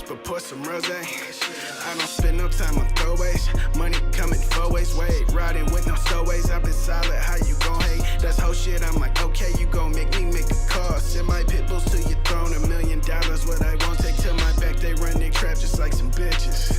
but pour some rose. I don't spend no time on throwaways. Money coming 4 ways. Wait, riding with no stowaways. I've been solid, how you gon' hate? That's whole shit, I'm like, okay, you gon' make me make a call. Send my pit bulls to your throne, $1 million. What I won't take to my back, they run their trap just like some bitches.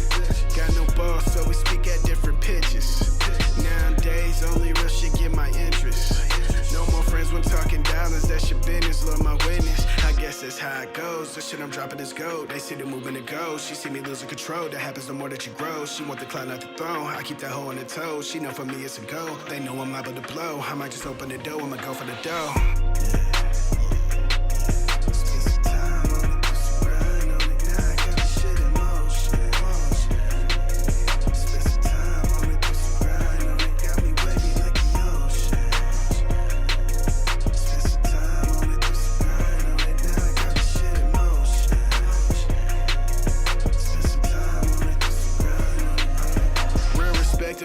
Got no balls, so we speak at different pitches. Nowadays, only real shit get my interest. No more friends when talking dollars, that's your business, Lord my witness. I guess that's how it goes, the shit I'm dropping is gold. They see the movement it goes, she see me losing control. That happens the more that you grow, she want the cloud not the throne. I keep that hoe on the toes, she know for me it's a go. They know I'm liable to blow, I might just open the door, I'ma go for the dough.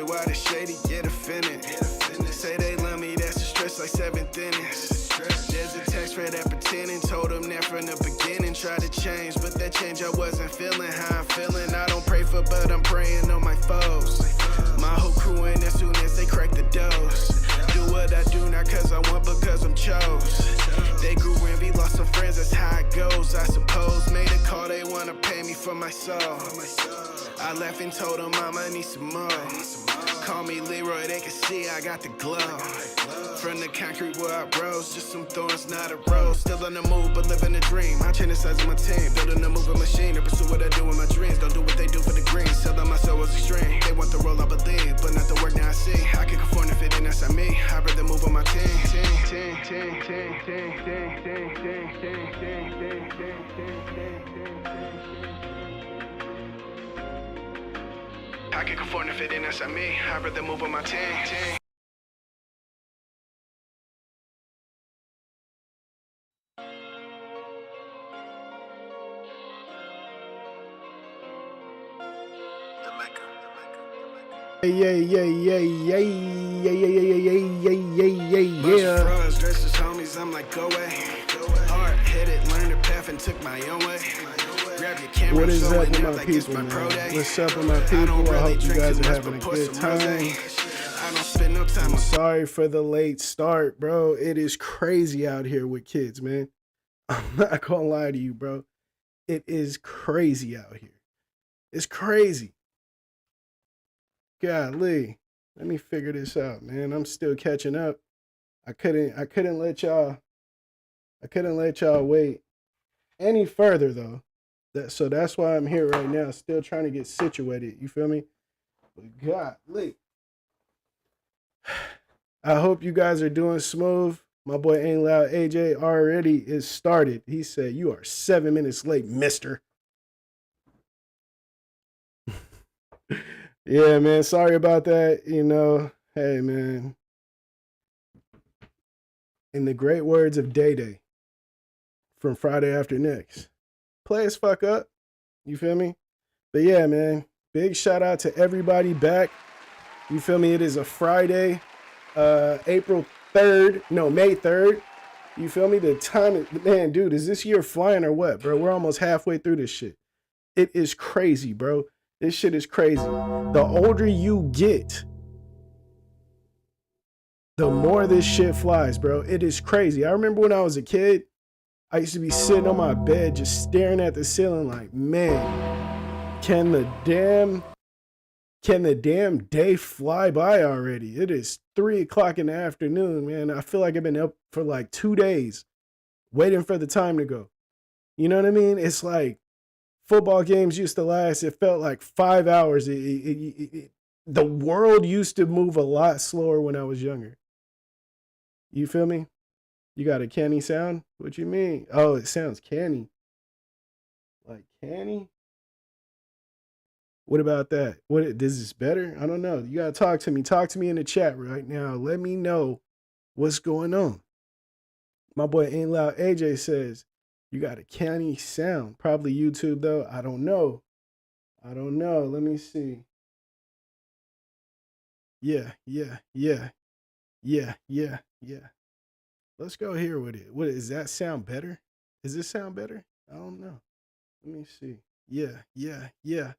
Why the shady get offended? Say they love me, that's a stress like 7th innings. There's a text for that pretending, told them that from the beginning. Tried to change, but that change I wasn't feeling how I'm feeling. I don't pray for, but I'm praying on my foes. My whole crew in as soon as they crack the dose. Do what I do, not cause I want, but cause I'm chose. They grew envy, lost some friends, that's how it goes, I suppose. Made a call, they wanna pay me for my soul. I left and told them Mama need some more. Call me Leroy, they can see I got the glow. From the concrete where I rose, just some thorns, not a rose. Still on the move, but living a dream. I change the size of my team, building a moving machine to pursue what I do with my dreams. Don't do what they do for the green, selling my soul was extreme. They want the role I believe, but not the work now I see. I can conform if it ain't, that's not me. I'd rather move with my team. I can conform if it ain't, that's not me. I'd rather move with my team. Yeah. Frogs dressed as homies, I'm like, go away. Hard headed, learned the path and took my own way. Grab your camera, What is up with showing my out like it's people, my pro man? day. What's up with my I people? don't I really hope you drink guys too are much, having a but pour good some rose. time. I don't spend no time I'm on sorry for the late start, bro. It is crazy out here with kids, man. I'm not gonna lie to you, bro. It is crazy out here. It's crazy. Golly. Let me figure this out, man. I'm still catching up. I couldn't let y'all wait any further though. So that's why I'm here right now, still trying to get situated. You feel me? But golly. I hope you guys are doing smooth. My boy Ain't Loud AJ already is started. He said, "You are 7 minutes late, mister." Yeah, man. Sorry about that. You know, hey, man. In the great words of Day Day from Friday After Next, play as fuck up. You feel me? But yeah, man. Big shout out to everybody back. You feel me? It is a Friday, April 3rd. No, May 3rd. You feel me? The time, man, dude, is this year flying or what, bro? We're almost halfway through this shit. It is crazy, bro. This shit is crazy. The older you get, the more this shit flies, bro. It is crazy. I remember when I was a kid, I used to be sitting on my bed just staring at the ceiling like, man, can the damn day fly by already? It is 3 o'clock in the afternoon, man. I feel like I've been up for like 2 days waiting for the time to go. You know what I mean? It's like football games used to last, it felt like 5 hours. The world used to move a lot slower when I was younger. You feel me? You got a canny sound? What you mean? Oh, it sounds canny. Like canny? What about that? What is this better? I don't know. You gotta talk to me. Talk to me in the chat right now. Let me know what's going on. My boy Ain't Loud AJ says, you got a canny sound. Probably YouTube though. I don't know. Let me see. Yeah. Let's go here with it. What does that sound better? Does this sound better? I don't know. Let me see. Yeah, yeah, yeah,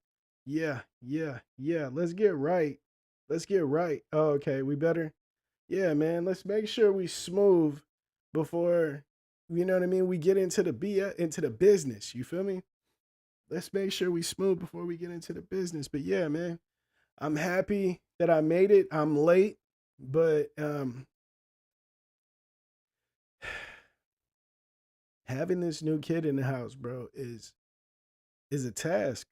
yeah, yeah, yeah. Let's get right. Let's get right. Oh, okay, we better. Yeah, man. Let's make sure we smooth before you know what I mean. We get into the into the business. You feel me? Let's make sure we smooth before we get into the business. But yeah, man, I'm happy that I made it. I'm late, but having this new kid in the house, bro, is a task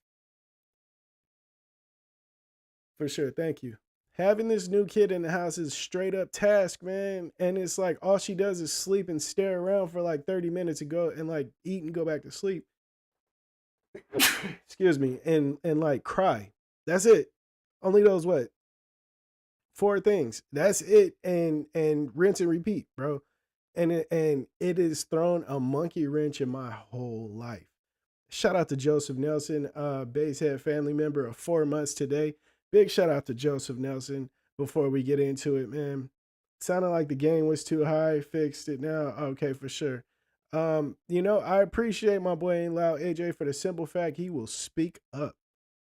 for sure. Thank you. Having this new kid in the house is straight up task, man. And it's like all she does is sleep and stare around for like 30 minutes and go and like eat and go back to sleep. Excuse me. And like cry. That's it. Only those what? Four things. That's it. And rinse and repeat, bro. And it has thrown a monkey wrench in my whole life. Shout out to Joseph Nelson, Basehead family member of 4 months today. Big shout out to Joseph Nelson before we get into it, man. Sounded like the gain was too high. Fixed it now. Okay, for sure. I appreciate my boy Ain't Loud AJ for the simple fact he will speak up.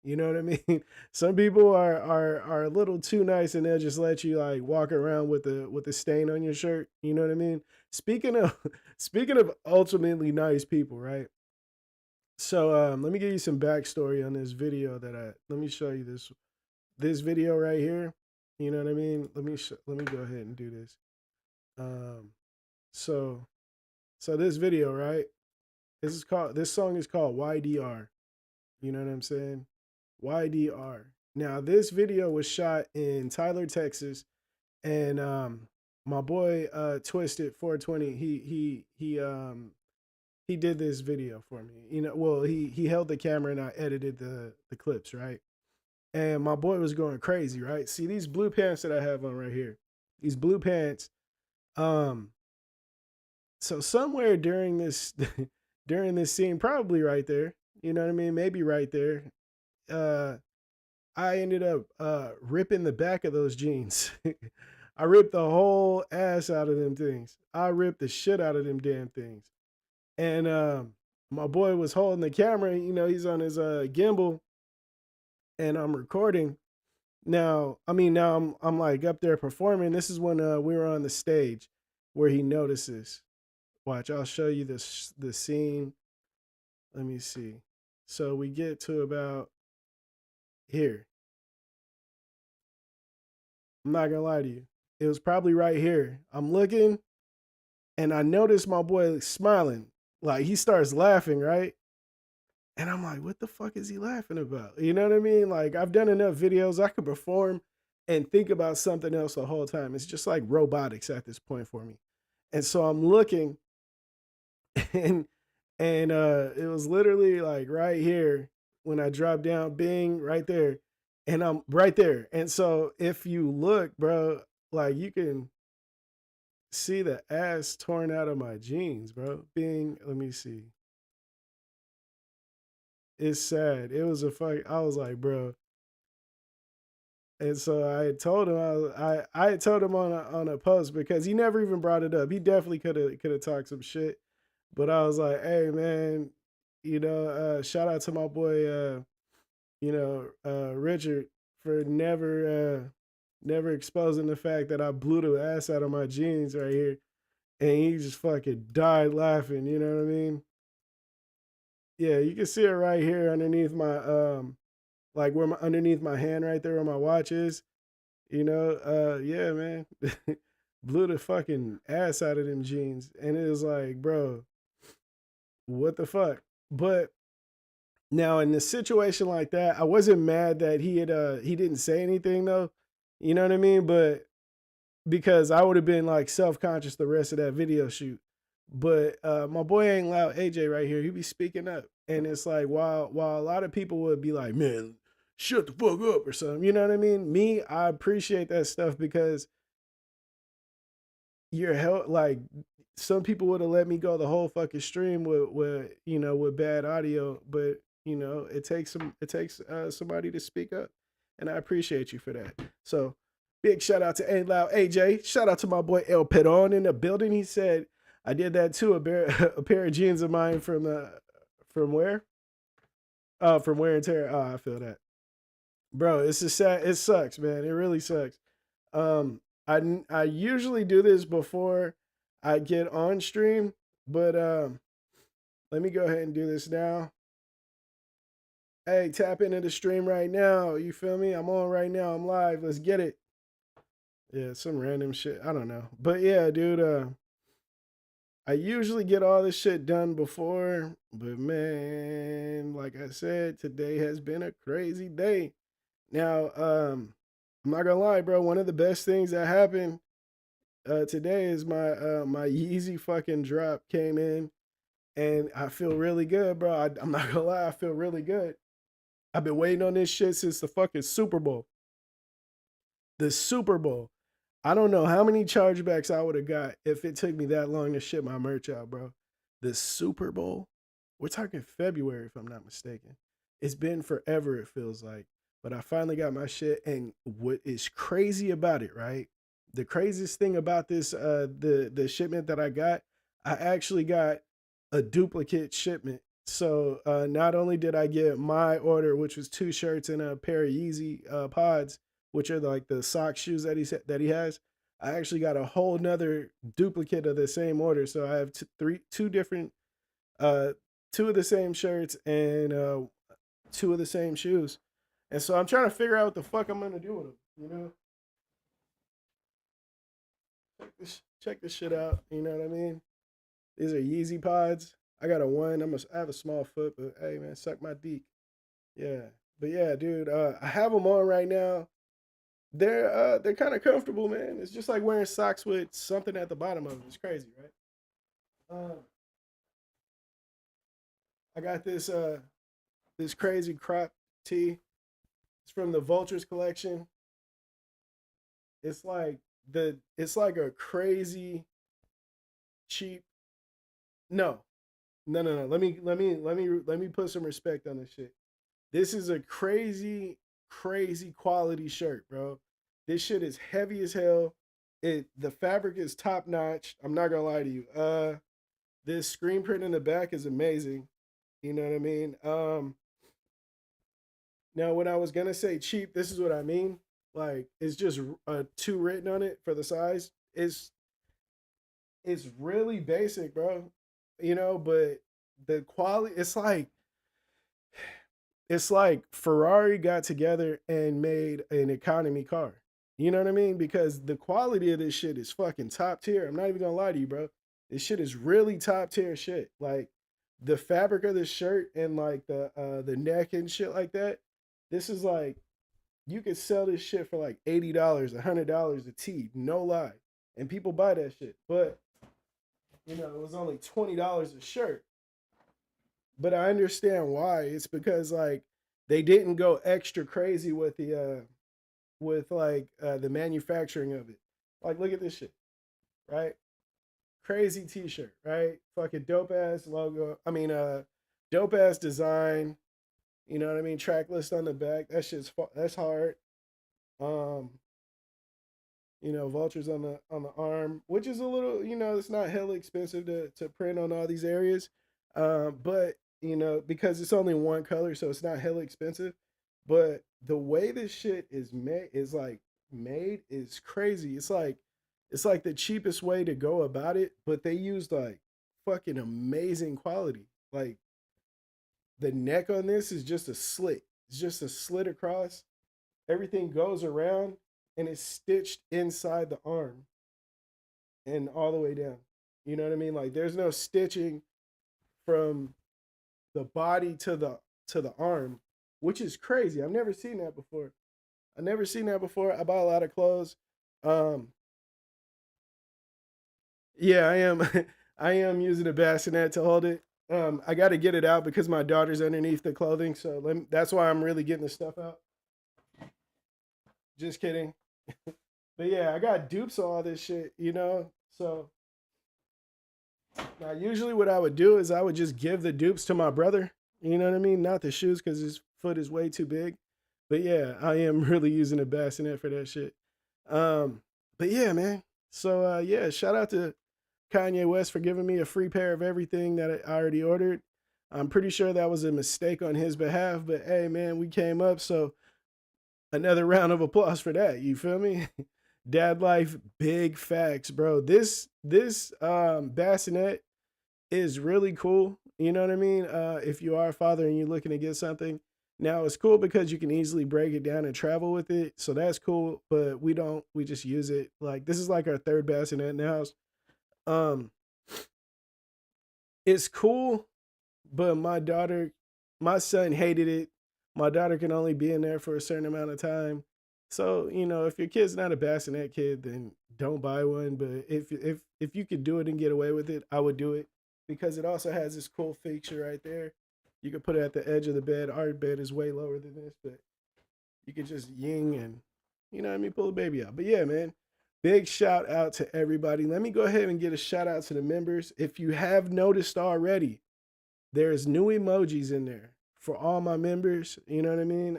You know what I mean? Some people are a little too nice and they'll just let you like walk around with the stain on your shirt. You know what I mean? Speaking of speaking of ultimately nice people, right? So let me give you some backstory on this video let me show you this video right here. You know what I mean? Let me go ahead and do this. Um so this video, right? This song is called YDR. You know what I'm saying? YDR. Now this video was shot in Tyler, Texas, and my boy Twisted 420, he did this video for me. Well, he held the camera and I edited the clips, right? And my boy was going crazy, right? See these blue pants that I have on right here. These blue pants. Um, so somewhere during this during this scene, probably right there, you know what I mean? Maybe right there. Uh, I ended up ripping the back of those jeans. I ripped the whole ass out of them things. I ripped the shit out of them damn things. And my boy was holding the camera. He's on his gimbal, and I'm recording. Now I'm like up there performing. This is when we were on the stage, where he notices. Watch, I'll show you the scene. Let me see. So we get to about here. I'm not gonna lie to you. It was probably right here. I'm looking, and I noticed my boy smiling. Like he starts laughing, right? And I'm like, what the fuck is he laughing about? You know what I mean? Like, I've done enough videos. I could perform and think about something else the whole time. It's just like robotics at this point for me. And so I'm looking and it was literally like right here when I dropped down, bing, right there. And I'm right there. And so if you look, bro, like you can see the ass torn out of my jeans, bro. Bing, let me see. It's sad. It was a fuck. I was like, bro. And so I had told him I had told him on a post because he never even brought it up. He definitely could have talked some shit, but I was like, hey man, shout out to my boy, Richard for never exposing the fact that I blew the ass out of my jeans right here, and he just fucking died laughing. You know what I mean? Yeah, you can see it right here underneath my like where my underneath my hand right there where my watch is. Yeah, man. Blew the fucking ass out of them jeans. And it was like, bro, what the fuck? But now in a situation like that, I wasn't mad that he didn't say anything though. You know what I mean? But because I would have been like self-conscious the rest of that video shoot. But my boy Ain't Loud AJ right here, he be speaking up. And it's like while a lot of people would be like, man, shut the fuck up or something. You know what I mean? Me, I appreciate that stuff because you're help like some people would have let me go the whole fucking stream with bad audio, but it takes somebody to speak up, and I appreciate you for that. So big shout out to Ain't Loud AJ. Shout out to my boy El Peron in the building. He said I did that too. A pair of jeans of mine from where? Oh, from wear and tear. Oh, I feel that, bro. It's a sad. It sucks, man. It really sucks. I usually do this before I get on stream, but let me go ahead and do this now. Hey, tap into the stream right now. You feel me? I'm on right now. I'm live. Let's get it. Yeah, some random shit. I don't know. But yeah, dude, I usually get all this shit done before, but man, like I said, today has been a crazy day. Now, I'm not gonna lie, bro. One of the best things that happened today is my Yeezy fucking drop came in, and I feel really good, bro. I'm not gonna lie, I feel really good. I've been waiting on this shit since the fucking Super Bowl. The Super Bowl. I don't know how many chargebacks I would have got if it took me that long to ship my merch out, bro. The Super Bowl. We're talking February, if I'm not mistaken. It's been forever, it feels like. But I finally got my shit. And what is crazy about it, right? The craziest thing about this, the shipment that I actually got a duplicate shipment. So not only did I get my order, which was 2 shirts and a pair of Yeezy pods, which are like the sock shoes that he has. I actually got a whole nother duplicate of the same order. So I have two different, uh, 2 of the same shirts and 2 of the same shoes. And so I'm trying to figure out what the fuck I'm gonna do with them. You know, check this shit out. You know what I mean? These are Yeezy pods. I got a one. I have a small foot, but hey man, suck my deek. Yeah, but yeah, dude. I have them on right now. They're kind of comfortable, man. It's just like wearing socks with something at the bottom of them. It's crazy, right? I got this crazy crop tee. It's from the Vultures collection. It's like it's like a crazy cheap. No, no. Let me put some respect on this shit. This is a crazy quality shirt, bro. This shit is heavy as hell. The fabric is top notch. I'm not gonna lie to you. This screen print in the back is amazing. You know what I mean? Now when I was gonna say cheap, this is what I mean. Like it's just 2 written on it for the size. It's really basic, bro. You know, but the quality, it's like Ferrari got together and made an economy car. You know what I mean? Because the quality of this shit is fucking top tier. I'm not even gonna lie to you, bro. This shit is really top tier shit. Like the fabric of the shirt and like the neck and shit like that. This is like you could sell this shit for like $80, $100 a tee, no lie, and people buy that shit. But you know, it was only $20 a shirt. But I understand why. It's because like they didn't go extra crazy with the manufacturing of it. Like look at this shit, right? Crazy t-shirt, right? Fucking dope ass logo. I mean dope ass design, you know what I mean? Track list on the back. That's hard. Um you know, vultures on the arm, which is a little, you know, it's not hella expensive to print on all these areas. But you know, because it's only one color, so it's not hella expensive. But the way this shit is made is crazy. It's like the cheapest way to go about it, but they used like fucking amazing quality. Like the neck on this is just a slit. It's just a slit across. Everything goes around and it's stitched inside the arm and all the way down. You know what I mean? Like there's no stitching from the body to the arm, which is crazy. I've never seen that before. I never seen that before. I buy a lot of clothes. Um, yeah, I am. I am using a bassinet to hold it. I got to get it out because my daughter's underneath the clothing, so that's why I'm really getting the stuff out. Just kidding. But yeah, I got dupes on all this shit, you know. So now usually what I would do is I would just give the dupes to my brother. You know what I mean? Not the shoes because his foot is way too big. But yeah, I am really using a bassinet for that shit. Um, but yeah, man. So yeah, shout out to Kanye West for giving me a free pair of everything that I already ordered. I'm pretty sure that was a mistake on his behalf, but hey, man, we came up, so another round of applause for that. You feel me? Dad life, big facts, bro. This bassinet is really cool. You know what I mean? If you are a father and you're looking to get something, now it's cool because you can easily break it down and travel with it. So that's cool. But we don't. We just use it. Like this is like our third bassinet in the house. Um, it's cool, but my son hated it. My daughter can only be in there for a certain amount of time. So, if your kid's not a bassinet kid, then don't buy one. But if you could do it and get away with it, I would do it because it also has this cool feature right there. You could put it at the edge of the bed. Our bed is way lower than this, but you could just ying and pull the baby out. But yeah, man. Big shout out to everybody. Let me go ahead and get a shout out to the members. If you have noticed already, there's new emojis in there for all my members. You know what I mean?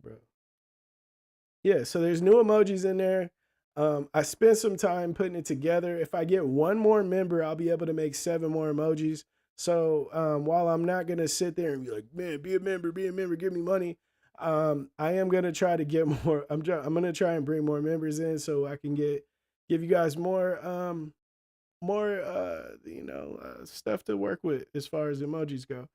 Bro. Yeah, so there's new emojis in there. I spent some time putting it together. If I get one more member, I'll be able to make 7 more emojis. So while I'm not gonna sit there and be like, man, be a member, give me money. I am gonna try to get more. I'm gonna try and bring more members in so I can give you guys more stuff to work with as far as emojis go.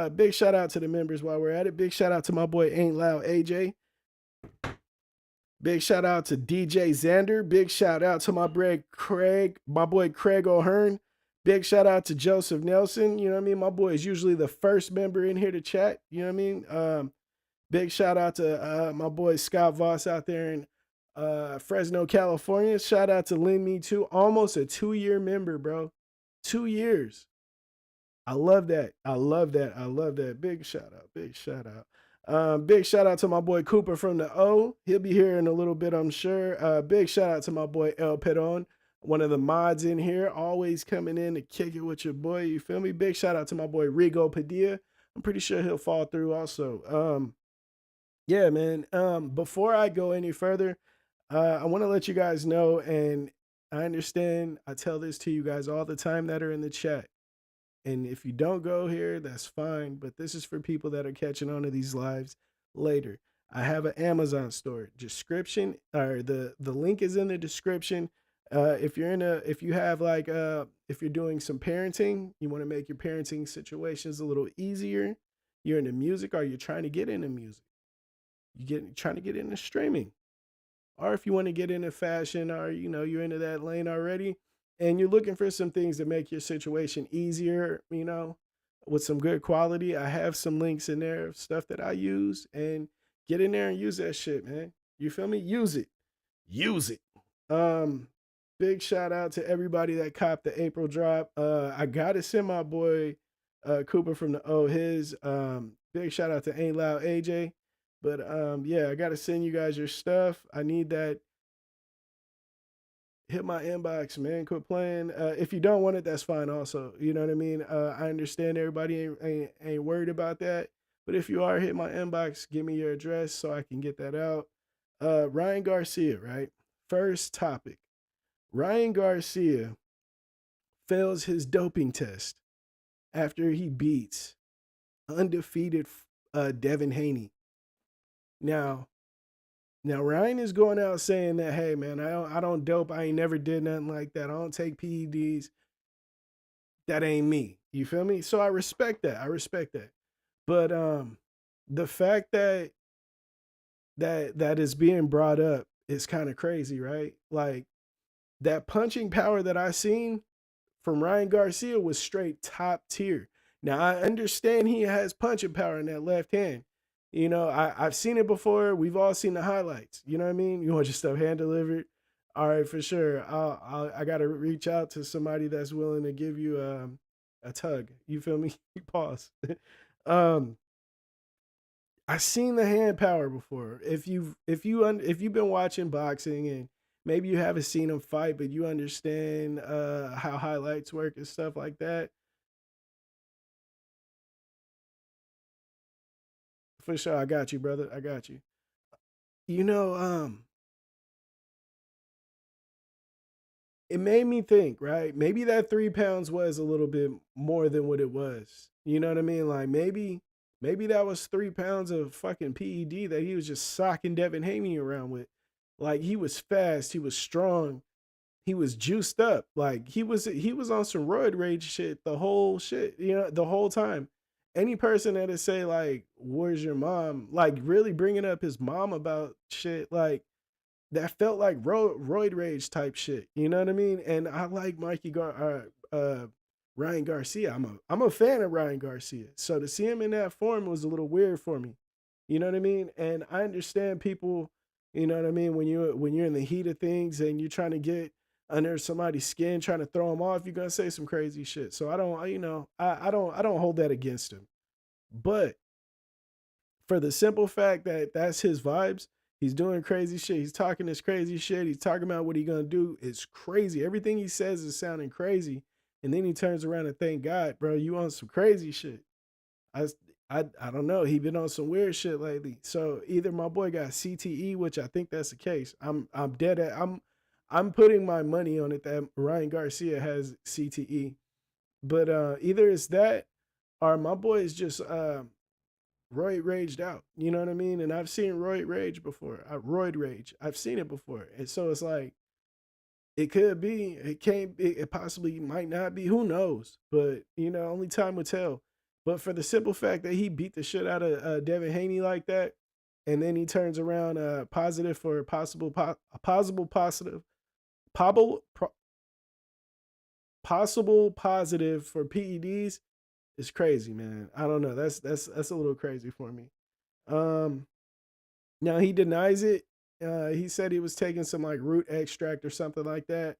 Big shout out to the members while we're at it. Big shout out to my boy Ain't Loud AJ. Big shout out to DJ Xander. Big shout out to my boy Craig O'Hearn. Big shout out to Joseph Nelson. You know what I mean? My boy is usually the first member in here to chat. You know what I mean? Big shout out to my boy Scott Voss out there in Fresno, California. Shout out to Lin Me Too. Almost a 2-year member, bro. 2 years. I love that. I love that. I love that. Big shout out. Big shout out. Big shout out to my boy Cooper from the O. He'll be here in a little bit, I'm sure. Big shout out to my boy El Pedon, one of the mods in here, always coming in to kick it with your boy. You feel me? Big shout out to my boy Rigo Padilla. I'm pretty sure he'll fall through also. Yeah, man. Before I go any further, I want to let you guys know, and I understand I tell this to you guys all the time that are in the chat. And if you don't go here, that's fine. But this is for people that are catching on to these lives later. I have an Amazon store. Description or the link is in the description. If you have if you're doing some parenting, you want to make your parenting situations a little easier. You're into music, or you're trying to get into music. Trying to get into streaming, or if you want to get into fashion, or you're into that lane already and you're looking for some things to make your situation easier, with some good quality, I have some links in there of stuff that I use, and get in there and use that shit, man. You feel me? Use it. um Big shout out to everybody that copped the April drop. I gotta send my boy Cooper from the O his. Big shout out to Ain't Loud AJ. But yeah, I gotta send you guys your stuff. I need that. Hit my inbox, man. Quit playing. If you don't want it, that's fine. Also, you know what I mean. I understand everybody ain't worried about that. But if you are, hit my inbox. Give me your address so I can get that out. Ryan Garcia, right? First topic. Ryan Garcia fails his doping test after he beats undefeated Devin Haney. Now, Ryan is going out saying that, hey man, I don't dope. I ain't never did nothing like that. I don't take PEDs. That ain't me. You feel me? So I respect that. But the fact that is being brought up is kind of crazy, right? Like that punching power that I seen from Ryan Garcia was straight top tier. Now I understand he has punching power in that left hand. I've seen it before. We've all seen the highlights. You know what I mean? You want your stuff hand delivered? All right, for sure. I got to reach out to somebody that's willing to give you a tug. You feel me? Pause. um, I've seen the hand power before. If you've been watching boxing and maybe you haven't seen him fight, but you understand how highlights work and stuff like that. For sure, I got you, brother. I got you. You know, it made me think, right? Maybe that 3 pounds was a little bit more than what it was. You know what I mean? Like maybe that was 3 pounds of fucking PED that he was just socking Devin Haney around with. Like he was fast, he was strong, he was juiced up. Like he was on some roid rage shit, the whole shit, the whole time. Any person that'd say like, "Where's your mom?" Like really bringing up his mom about shit, like that felt like roid rage type shit. You know what I mean? And I like Ryan Garcia. I'm a fan of Ryan Garcia. So to see him in that form was a little weird for me. You know what I mean? And I understand people. You know what I mean? When you're in the heat of things and you're trying to get under somebody's skin, trying to throw them off, you're gonna say some crazy shit. So I don't. I don't hold that against him. But for the simple fact that that's his vibes. He's doing crazy shit. He's talking this crazy shit. He's talking about what he's gonna do. It's crazy. Everything he says is sounding crazy. And then he turns around and thank God, bro, you on some crazy shit. I I don't know. He been on some weird shit lately. So either my boy got CTE, which I think that's the case. I'm dead at I'm putting my money on it that Ryan Garcia has CTE. But either it's that or my boy is just roid raged out. You know what I mean? And I've seen roid rage before. Roid rage. I've seen it before. And so it's like it could be, it can't be, it possibly might not be. Who knows? But only time will tell. But for the simple fact that he beat the shit out of Devin Haney like that, and then he turns around positive for possible positive, probable, possible positive for PEDs is crazy, man. I don't know. That's a little crazy for me. Um, Now he denies it. He said he was taking some like root extract or something like that.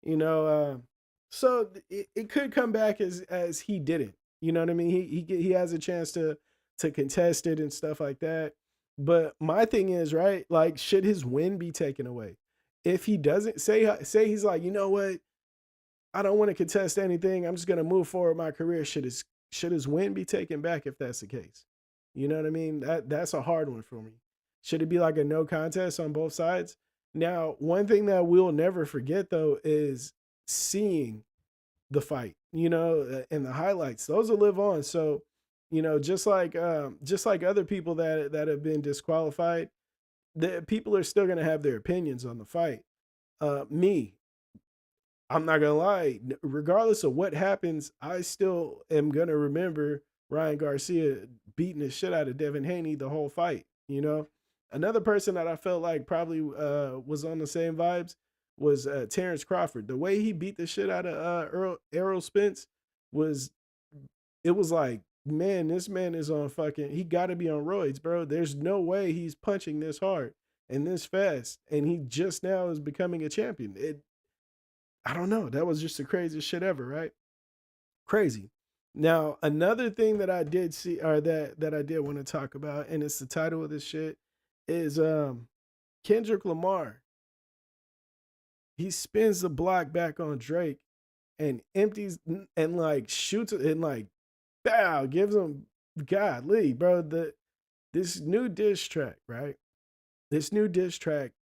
You know, so it could come back as he didn't. You know what I mean? He has a chance to contest it and stuff like that. But my thing is, right, like should his win be taken away? If he doesn't say he's like, you know what, I don't want to contest anything. I'm just gonna move forward my career. Should his win be taken back if that's the case? You know what I mean? That's a hard one for me. Should it be like a no contest on both sides? Now, one thing that we'll never forget though is seeing the fight, and the highlights. Those will live on. So, just like other people that have been disqualified, the people are still gonna have their opinions on the fight. Me, I'm not gonna lie. Regardless of what happens, I still am gonna remember Ryan Garcia beating the shit out of Devin Haney the whole fight. Another person that I felt like probably was on the same vibes was Terrence Crawford. The way he beat the shit out of Errol Spence was it was like, man, this man is on fucking. He got to be on roids, bro. There's no way he's punching this hard and this fast, and he just now is becoming a champion. I don't know. That was just the craziest shit ever, right? Crazy. Now, another thing that I did see or that I did want to talk about, and it's the title of this shit, is Kendrick Lamar. He spins the block back on Drake and empties and like shoots it and like bow, gives him godly, bro. This new diss track, right? This new diss track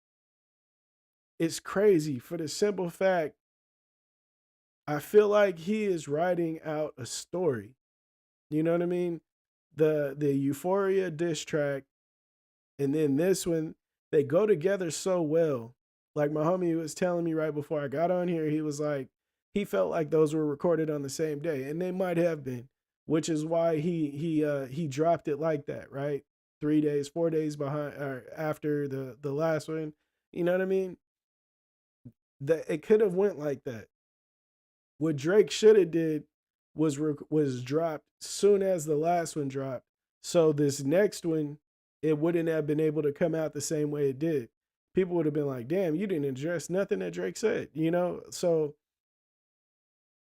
is crazy for the simple fact I feel like he is writing out a story. You know what I mean? The Euphoria diss track and then this one, they go together so well. Like my homie was telling me right before I got on here, he was like, he felt like those were recorded on the same day, and they might have been, which is why he dropped it like that, right? 3 days, 4 days behind or after the last one. You know what I mean? That it could have went like that. What Drake should have did was dropped soon as the last one dropped. So this next one, it wouldn't have been able to come out the same way it did. People would have been like, "Damn, you didn't address nothing that Drake said," So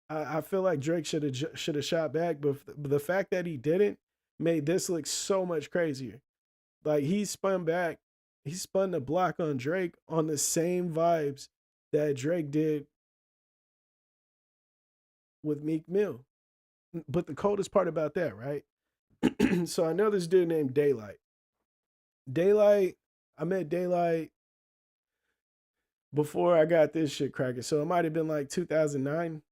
I feel like Drake should have shot back, but the fact that he didn't made this look so much crazier. Like he spun the block on Drake on the same vibes that Drake did with Meek Mill. But the coldest part about that, right? So I know this dude named Daylight. Daylight, I met Daylight before I got this shit cracking. So it might have been like 2009,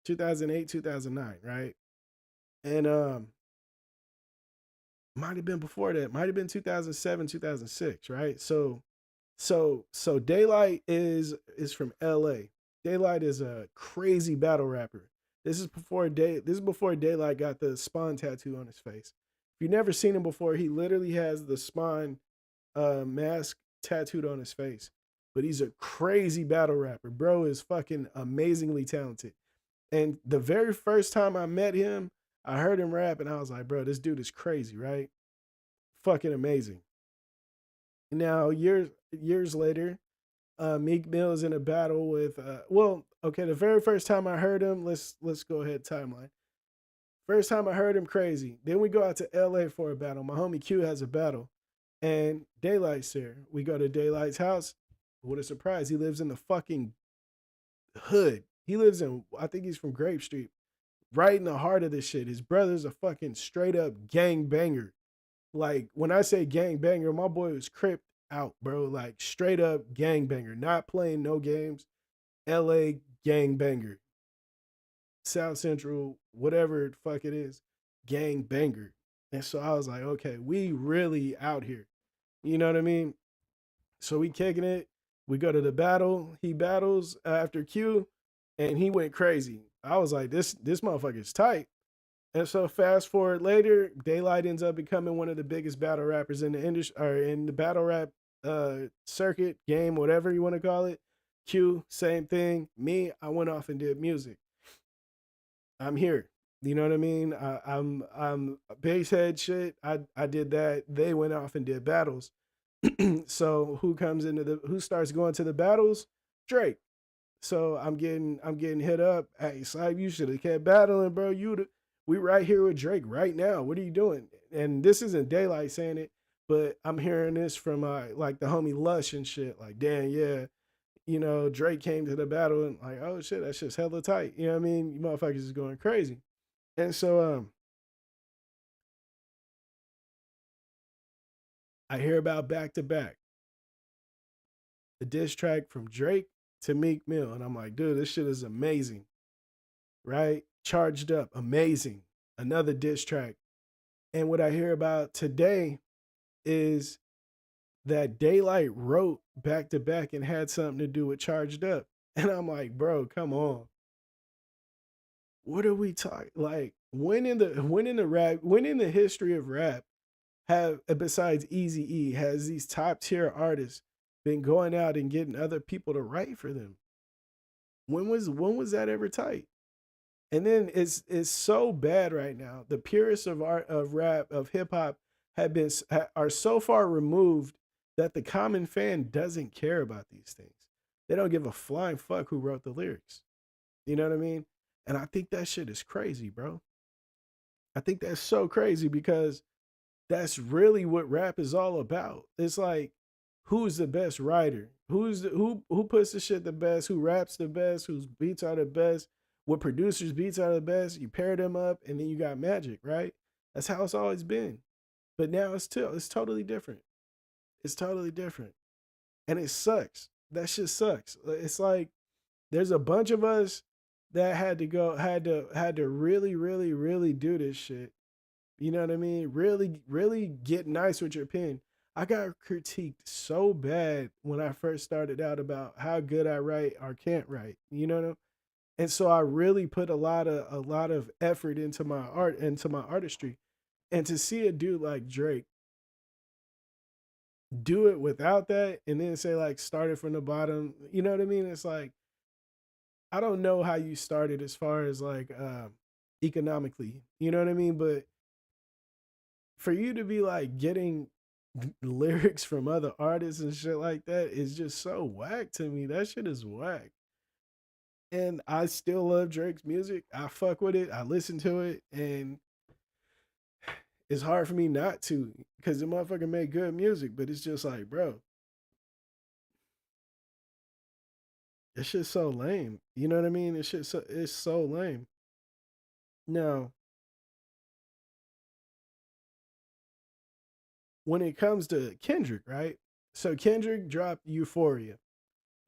2008, 2009, right? And might have been before that. Might have been 2007, 2006, right? So Daylight is from LA. Daylight is a crazy battle rapper. This is before Daylight got the Spawn tattoo on his face. If you've never seen him before, he literally has the Spawn mask tattooed on his face. But he's a crazy battle rapper. Bro is fucking amazingly talented. And the very first time I met him, I heard him rap and I was like, bro, this dude is crazy, right? Fucking amazing. Now, years later, Meek Mill is in a battle with okay, the very first time I heard him, let's go ahead timeline. First time I heard him, crazy. Then we go out to LA for a battle. My homie Q has a battle, and Daylight's there. We go to Daylight's house. What a surprise! He lives in the fucking hood. He lives in, I think he's from Grape Street, right in the heart of this shit. His brother's a fucking straight up gang banger. Like when I say gang banger, my boy was cripped out, bro. Like straight up gang banger, not playing no games. LA gang banger. South Central, whatever the fuck it is, gang banger. And so I was like, okay, we really out here. You know what I mean? So we kicking it. We go to the battle. He battles after Q, and he went crazy. I was like, this motherfucker's tight. And so fast forward later, Daylight ends up becoming one of the biggest battle rappers in the industry, or in the battle rap circuit, game, whatever you want to call it. Q, same thing. Me, I went off and did music. I'm here. You know what I mean? I'm bass head shit. I did that. They went off and did battles. So who starts going to the battles? Drake. So I'm getting hit up. Hey, Slipe, you should have kept battling, bro. We right here with Drake right now. What are you doing? And this isn't Daylight saying it, but I'm hearing this from like the homie Lush and shit. Like, damn, yeah, Drake came to the battle and like, oh shit, that's just hella tight. You know what I mean? You motherfuckers is going crazy. And so I hear about back to back, the diss track from Drake to Meek Mill. And I'm like, dude, this shit is amazing. Right? Charged Up, amazing. Another diss track. And what I hear about today is that Daylight wrote back to back and had something to do with Charged Up. And I'm like, bro, come on. What are we talking? Like, when in the history of rap have, besides Easy E, has these top tier artists been going out and getting other people to write for them? When was that ever tight? And then it's so bad right now. The purists of art, of rap, of hip hop are so far removed that the common fan doesn't care about these things. They don't give a flying fuck who wrote the lyrics. You know what I mean? And I think that shit is crazy, bro. I think that's so crazy because that's really what rap is all about. It's like, who's the best writer? Who puts the shit the best? Who raps the best? Whose beats are the best? What producers' beats are the best? You pair them up, and then you got magic, right? That's how it's always been. But now it's totally different. It's totally different, and it sucks. That shit sucks. It's like there's a bunch of us that had to really, really, really do this shit. You know what I mean? Really, really get nice with your pen. I got critiqued so bad when I first started out about how good I write or can't write. You know what I mean? And so I really put a lot of effort into my art, into my artistry. And to see a dude like Drake do it without that and then say like started from the bottom, you know what I mean? It's like I don't know how you started as far as like economically, you know what I mean? But for you to be like getting lyrics from other artists and shit like that is just so whack to me. That shit is whack. And I still love Drake's music. I fuck with it. I listen to it, and it's hard for me not to because the motherfucker make good music. But it's just like, bro, it's just so lame. You know what I mean? It's so lame. Now, when it comes to Kendrick, right? So Kendrick dropped Euphoria.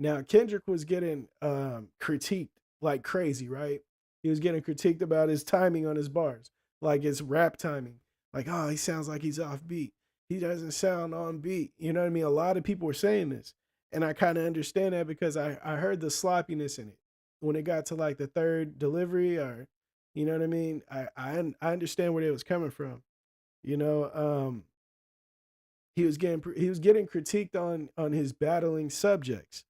Now Kendrick was getting critiqued like crazy, right? He was getting critiqued about his timing on his bars, like his rap timing. Like, oh, he sounds like he's off beat. He doesn't sound on beat. You know what I mean? A lot of people were saying this. And I kind of understand that because I heard the sloppiness in it. When it got to like the third delivery, or you know what I mean? I understand where it was coming from. You know, he was getting critiqued on his battling subjects.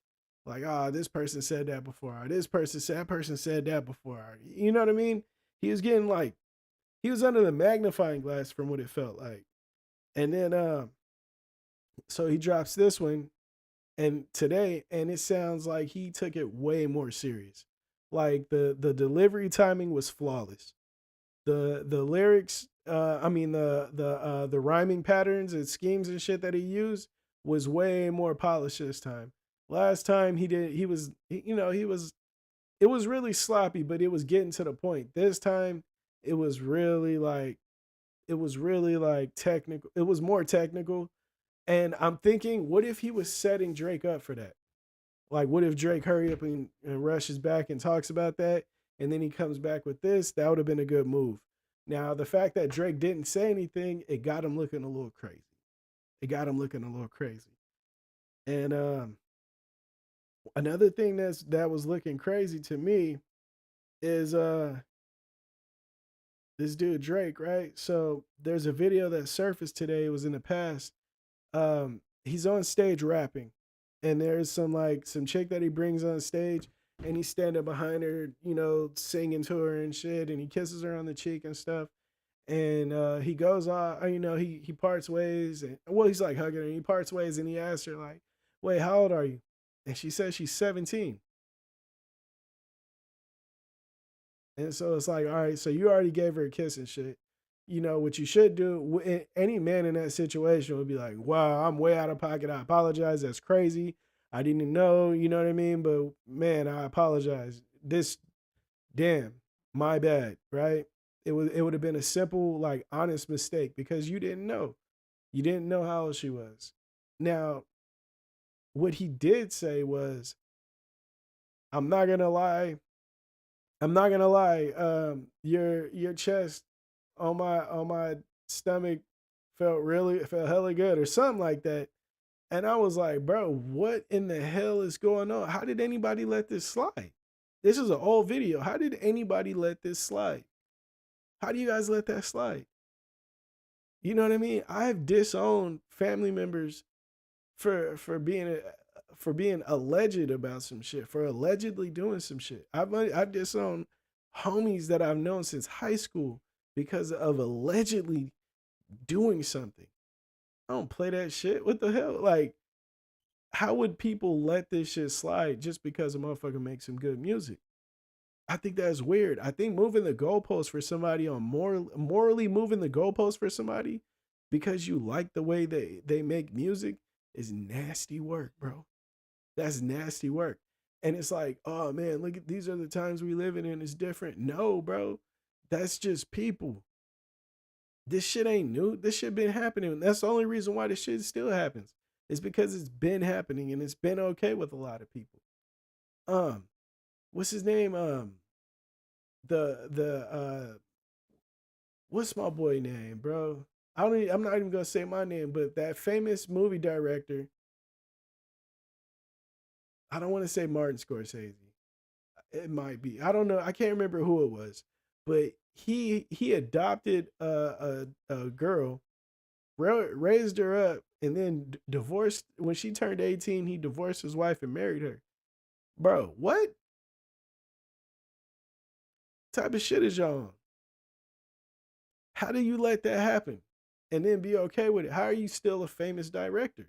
Like, oh, this person said that before. Or this person said that person said that before. Or, you know what I mean? He was getting like he was under the magnifying glass from what it felt like. And then so he drops this one and today, and it sounds like he took it way more serious. Like the delivery timing was flawless. The lyrics, I mean the rhyming patterns and schemes and shit that he used was way more polished this time. Last time he was it was really sloppy, but it was getting to the point. This time it was really like technical. It was more technical. And I'm thinking, what if he was setting Drake up for that? Like, what if Drake hurry up and rushes back and talks about that, and then he comes back with this? That would have been a good move. Now, the fact that Drake didn't say anything, it got him looking a little crazy. It got him looking a little crazy. And another thing that was looking crazy to me is this dude Drake, right? So there's a video that surfaced today. It was in the past. He's on stage rapping, and there's some chick that he brings on stage, and he's standing behind her, you know, singing to her and shit, and he kisses her on the cheek and stuff. And he goes on, you know, he parts ways, and well, he's like hugging her, and he parts ways, and he asks her like, "Wait, how old are you?" And she says she's 17. And so it's like, all right, so you already gave her a kiss and shit. You know, what you should do, any man in that situation would be like, wow, I'm way out of pocket. I apologize. That's crazy. I didn't know, you know what I mean? But man, I apologize. This, damn, my bad, right? It would have been a simple, like, honest mistake because you didn't know. You didn't know how old she was. Now, what he did say was, I'm not gonna lie. I'm not gonna lie. Your chest on my stomach felt hella good or something like that. And I was like, bro, what in the hell is going on? How did anybody let this slide? This is an old video. How did anybody let this slide? How do you guys let that slide? You know what I mean? I've disowned family members for being alleged about some shit, for allegedly doing some shit. I've disowned homies that I've known since high school because of allegedly doing something. I don't play that shit. What the hell? Like, how would people let this shit slide just because a motherfucker makes some good music? I think that's weird. I think moving the goalpost for somebody on morally moving the goalpost for somebody because you like the way they make music is nasty work, bro. That's nasty work. And it's like, oh man, look at these are the times we live in and it's different. No, bro. That's just people. This shit ain't new. This shit been happening. That's the only reason why this shit still happens. It's because it's been happening and it's been okay with a lot of people. Um, what's his name? The what's my boy name, bro? I'm not even gonna say my name, but that famous movie director, I don't want to say Martin Scorsese. It might be. I don't know. I can't remember who it was, but he adopted a girl, raised her up, and then divorced when she turned 18. He divorced his wife and married her. Bro, what type of shit is y'all on? How do you let that happen and then be okay with it? How are you still a famous director?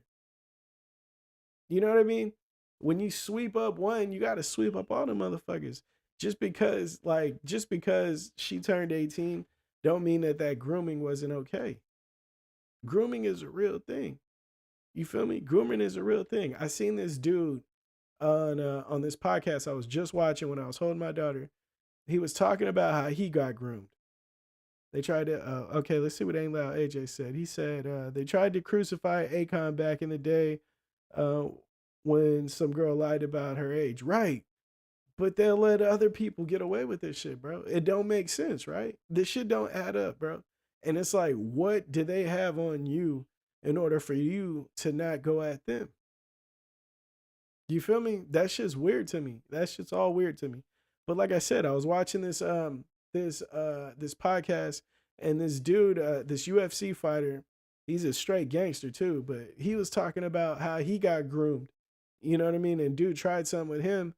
You know what I mean? When you sweep up one, you got to sweep up all the motherfuckers. Just because she turned 18, don't mean that grooming wasn't okay. Grooming is a real thing. You feel me? Grooming is a real thing. I seen this dude on this podcast I was just watching when I was holding my daughter. He was talking about how he got groomed. They tried to okay, let's see what Ain't Loud AJ said. He said they tried to crucify Akon back in the day. Uh, when some girl lied about her age. Right. But they'll let other people get away with this shit, bro. It don't make sense, right? This shit don't add up, bro. And it's like, what do they have on you in order for you to not go at them? You feel me? That shit's weird to me. That shit's all weird to me. But like I said, I was watching this podcast, and this dude, this UFC fighter, he's a straight gangster too, but he was talking about how he got groomed. You know what I mean? And dude tried something with him,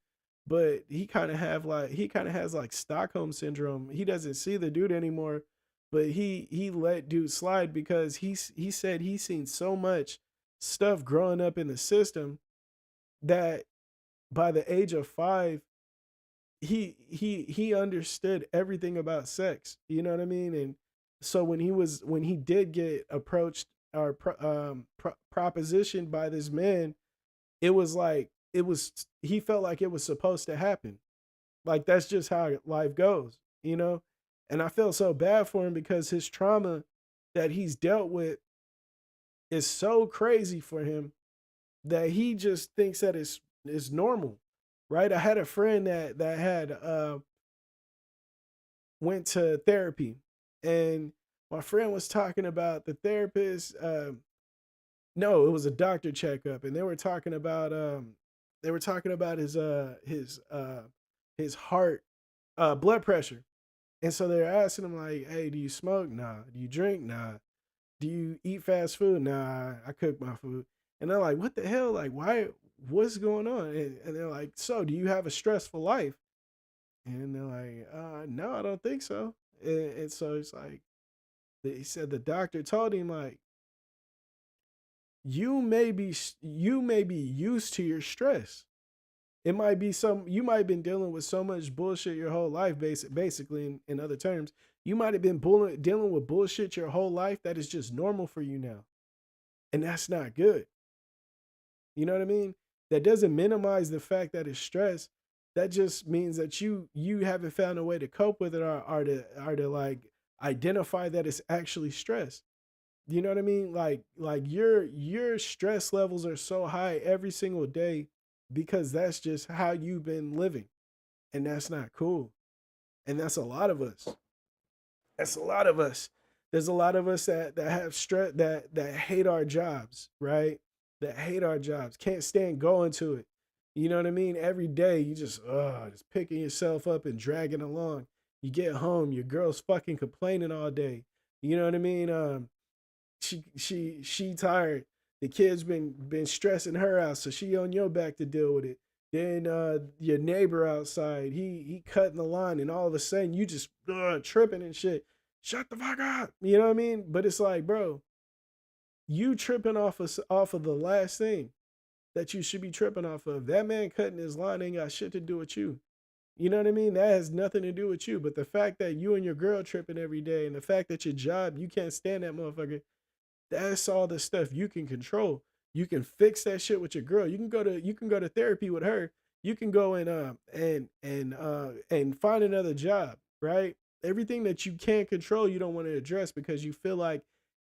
but he kind of has like Stockholm syndrome. He doesn't see the dude anymore, but he let dude slide because he said he's seen so much stuff growing up in the system that by the age of 5 he understood everything about sex, you know what I mean? And so when he did get approached or propositioned by this man, it was like it was he felt like it was supposed to happen, like that's just how life goes, you know. And I felt so bad for him because his trauma that he's dealt with is so crazy for him that he just thinks that it's normal, right? I had a friend that had went to therapy, and my friend was talking about the therapist. No, it was a doctor checkup, and they were talking about his heart blood pressure, and so they're asking him like, "Hey, do you smoke? Nah. Do you drink? Nah. Do you eat fast food? Nah, I cook my food." And they're like, "What the hell? Like, why? What's going on?" And they're like, "So, do you have a stressful life?" And they're like, no, I don't think so." And so it's like, he said the doctor told him like, you may be used to your stress. It might be you might have been dealing with so much bullshit your whole life, basically, in other terms. You might have been dealing with bullshit your whole life that is just normal for you now. And that's not good. You know what I mean? That doesn't minimize the fact that it's stress. That just means that you haven't found a way to cope with it, or to like identify that it's actually stress. You know what I mean? Like your stress levels are so high every single day because that's just how you've been living. And that's not cool. And that's a lot of us. That's a lot of us. There's a lot of us that have stress, that hate our jobs, right? That hate our jobs, can't stand going to it. You know what I mean? Every day you just picking yourself up and dragging along. You get home, your girl's fucking complaining all day. You know what I mean? She tired. The kid's been stressing her out, so she on your back to deal with it. Then your neighbor outside, he cutting the line, and all of a sudden you just tripping and shit. Shut the fuck up. You know what I mean? But it's like, bro, you tripping off of the last thing that you should be tripping off of. That man cutting his line ain't got shit to do with you. You know what I mean? That has nothing to do with you. But the fact that you and your girl tripping every day, and the fact that your job, you can't stand that motherfucker, that's all the stuff you can control. You can fix that shit with your girl. You can go to therapy with her. You can go and find another job, right? Everything that you can't control, you don't want to address because you feel like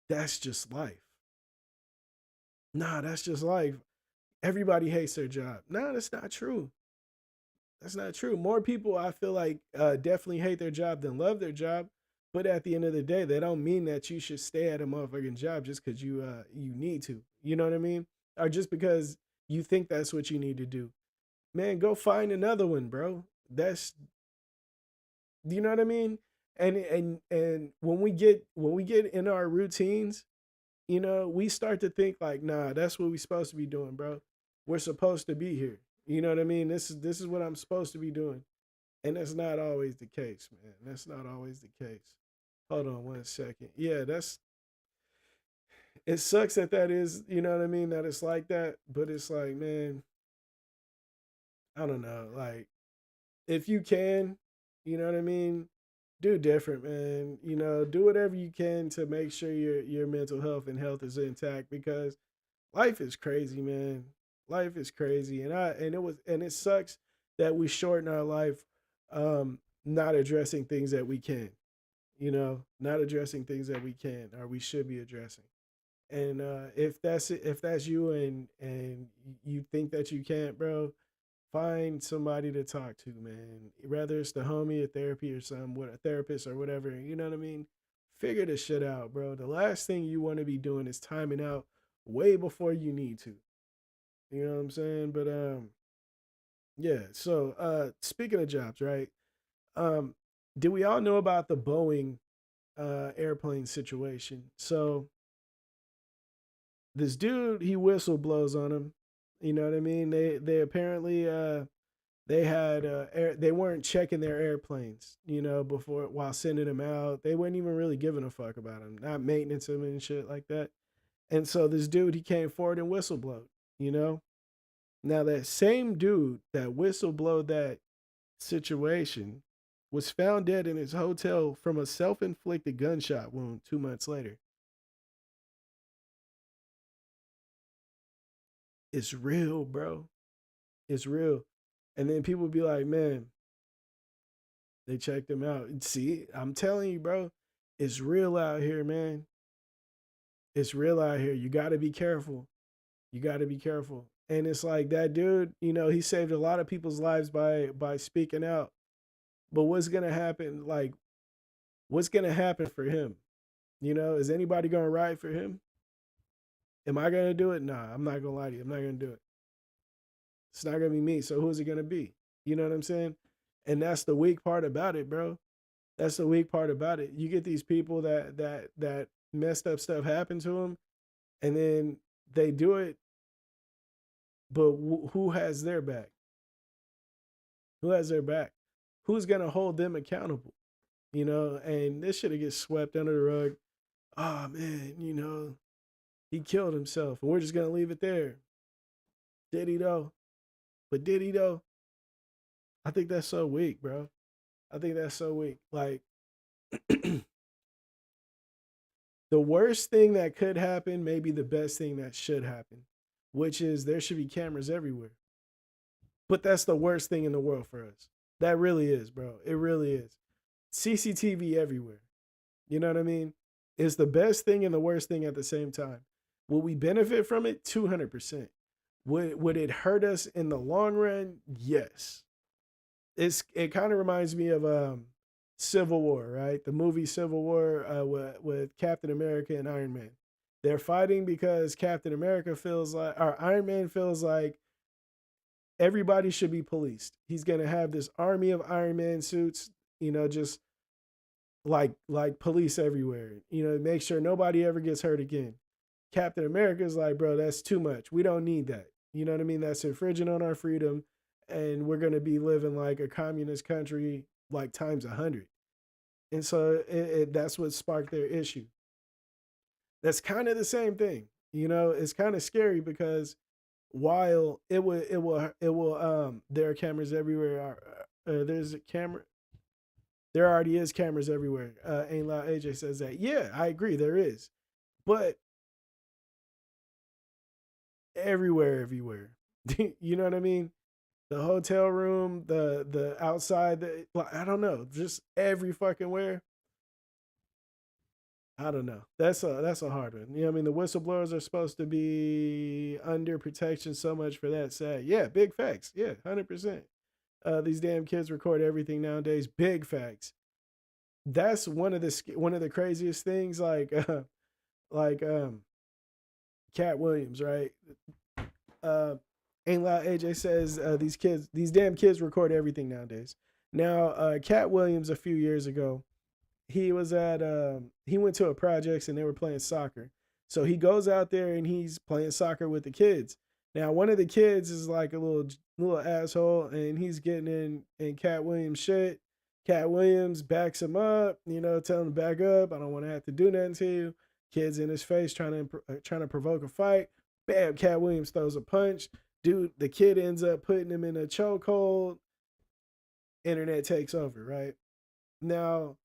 that's just life. Nah, that's just life. Everybody hates their job. Nah, that's not true. That's not true. More people, I feel like, definitely hate their job than love their job. But at the end of the day, they don't mean that you should stay at a motherfucking job just because you need to. You know what I mean? Or just because you think that's what you need to do. Man, go find another one, bro. That's, you know what I mean? And when we get in our routines, we start to think like, nah, that's what we're supposed to be doing, bro. We're supposed to be here. You know what I mean? This is what I'm supposed to be doing. And that's not always the case, man. That's not always the case. Hold on 1 second. Yeah, it sucks that is, you know what I mean, that it's like that. But it's like, man, I don't know. Like, if you can, you know what I mean, do different, man. Do whatever you can to make sure your mental health and health is intact because life is crazy, man. Life is crazy. And it sucks that we shorten our life not addressing things that we can, not addressing things that we can or we should be addressing. And if that's you and you think that you can't, bro, find somebody to talk to, man. Whether it's the homie, a therapy or something, what a therapist or whatever. You know what I mean? Figure this shit out, bro. The last thing you want to be doing is timing out way before you need to. You know what I'm saying? But yeah. So speaking of jobs, right? Um, did we all know about the Boeing airplane situation? So this dude, he whistle blows on him. You know what I mean? They apparently they had they weren't checking their airplanes, you know, before while sending them out. They weren't even really giving a fuck about them, not maintenance them and shit like that. And so this dude, he came forward and whistleblowed, you know. Now that same dude that whistleblowed that situation was found dead in his hotel from a self-inflicted gunshot wound 2 months later. It's real, bro. It's real. And then people be like, man, they checked him out. See, I'm telling you, bro, it's real out here, man. It's real out here. You got to be careful. You got to be careful. And it's like that dude, you know, he saved a lot of people's lives by speaking out. But what's gonna happen? Like, what's gonna happen for him? You know, is anybody gonna ride for him? Am I gonna do it? Nah, I'm not gonna lie to you. I'm not gonna do it. It's not gonna be me. So who's it gonna be? You know what I'm saying? And that's the weak part about it, bro. That's the weak part about it. You get these people that messed up stuff happen to them, and then they do it, but who has their back? Who has their back? Who's gonna hold them accountable? You know, and this shit gets swept under the rug. Oh man, you know, he killed himself, and we're just gonna leave it there. Did he though? But did he though? I think that's so weak, bro. I think that's so weak. Like the worst thing that could happen, maybe the best thing that should happen, which is there should be cameras everywhere. But that's the worst thing in the world for us. That really is, bro. It really is. CCTV everywhere. You know what I mean? It's the best thing and the worst thing at the same time. Will we benefit from it? 200%. Would it hurt us in the long run? Yes. It kind of reminds me of Civil War, right? The movie Civil War with Captain America and Iron Man. They're fighting because Captain America feels like, or Iron Man feels like everybody should be policed. He's gonna have this army of Iron Man suits, you know, just like police everywhere. You know, make sure nobody ever gets hurt again. Captain America's like, bro, that's too much. We don't need that. You know what I mean? That's infringing on our freedom, and we're gonna be living like a communist country, like times 100. And so that's what sparked their issue. That's kind of the same thing. You know, it's kind of scary because while there are cameras everywhere. There's a camera. There already is cameras everywhere. Ain't loud AJ says that. Yeah, I agree. There is, but everywhere. You know what I mean? The hotel room, the outside, like, I don't know, just every fucking where. I don't know. That's a hard one. You know what I mean? The whistleblowers are supposed to be under protection so much for that side. Yeah, big facts. Yeah, 100%. These damn kids record everything nowadays. Big facts. That's one of the craziest things. Like Cat Williams, right? Uh, Ain't loud AJ says these damn kids record everything nowadays. Now, Cat Williams a few years ago, he went to a projects and they were playing soccer. So he goes out there and he's playing soccer with the kids. Now one of the kids is like a little asshole and he's getting in Cat Williams shit. Cat Williams backs him up, you know, telling him to back up. I don't want to have to do nothing to you. Kids in his face trying to provoke a fight. Bam! Cat Williams throws a punch. Dude, the kid ends up putting him in a chokehold. Internet takes over, right? Now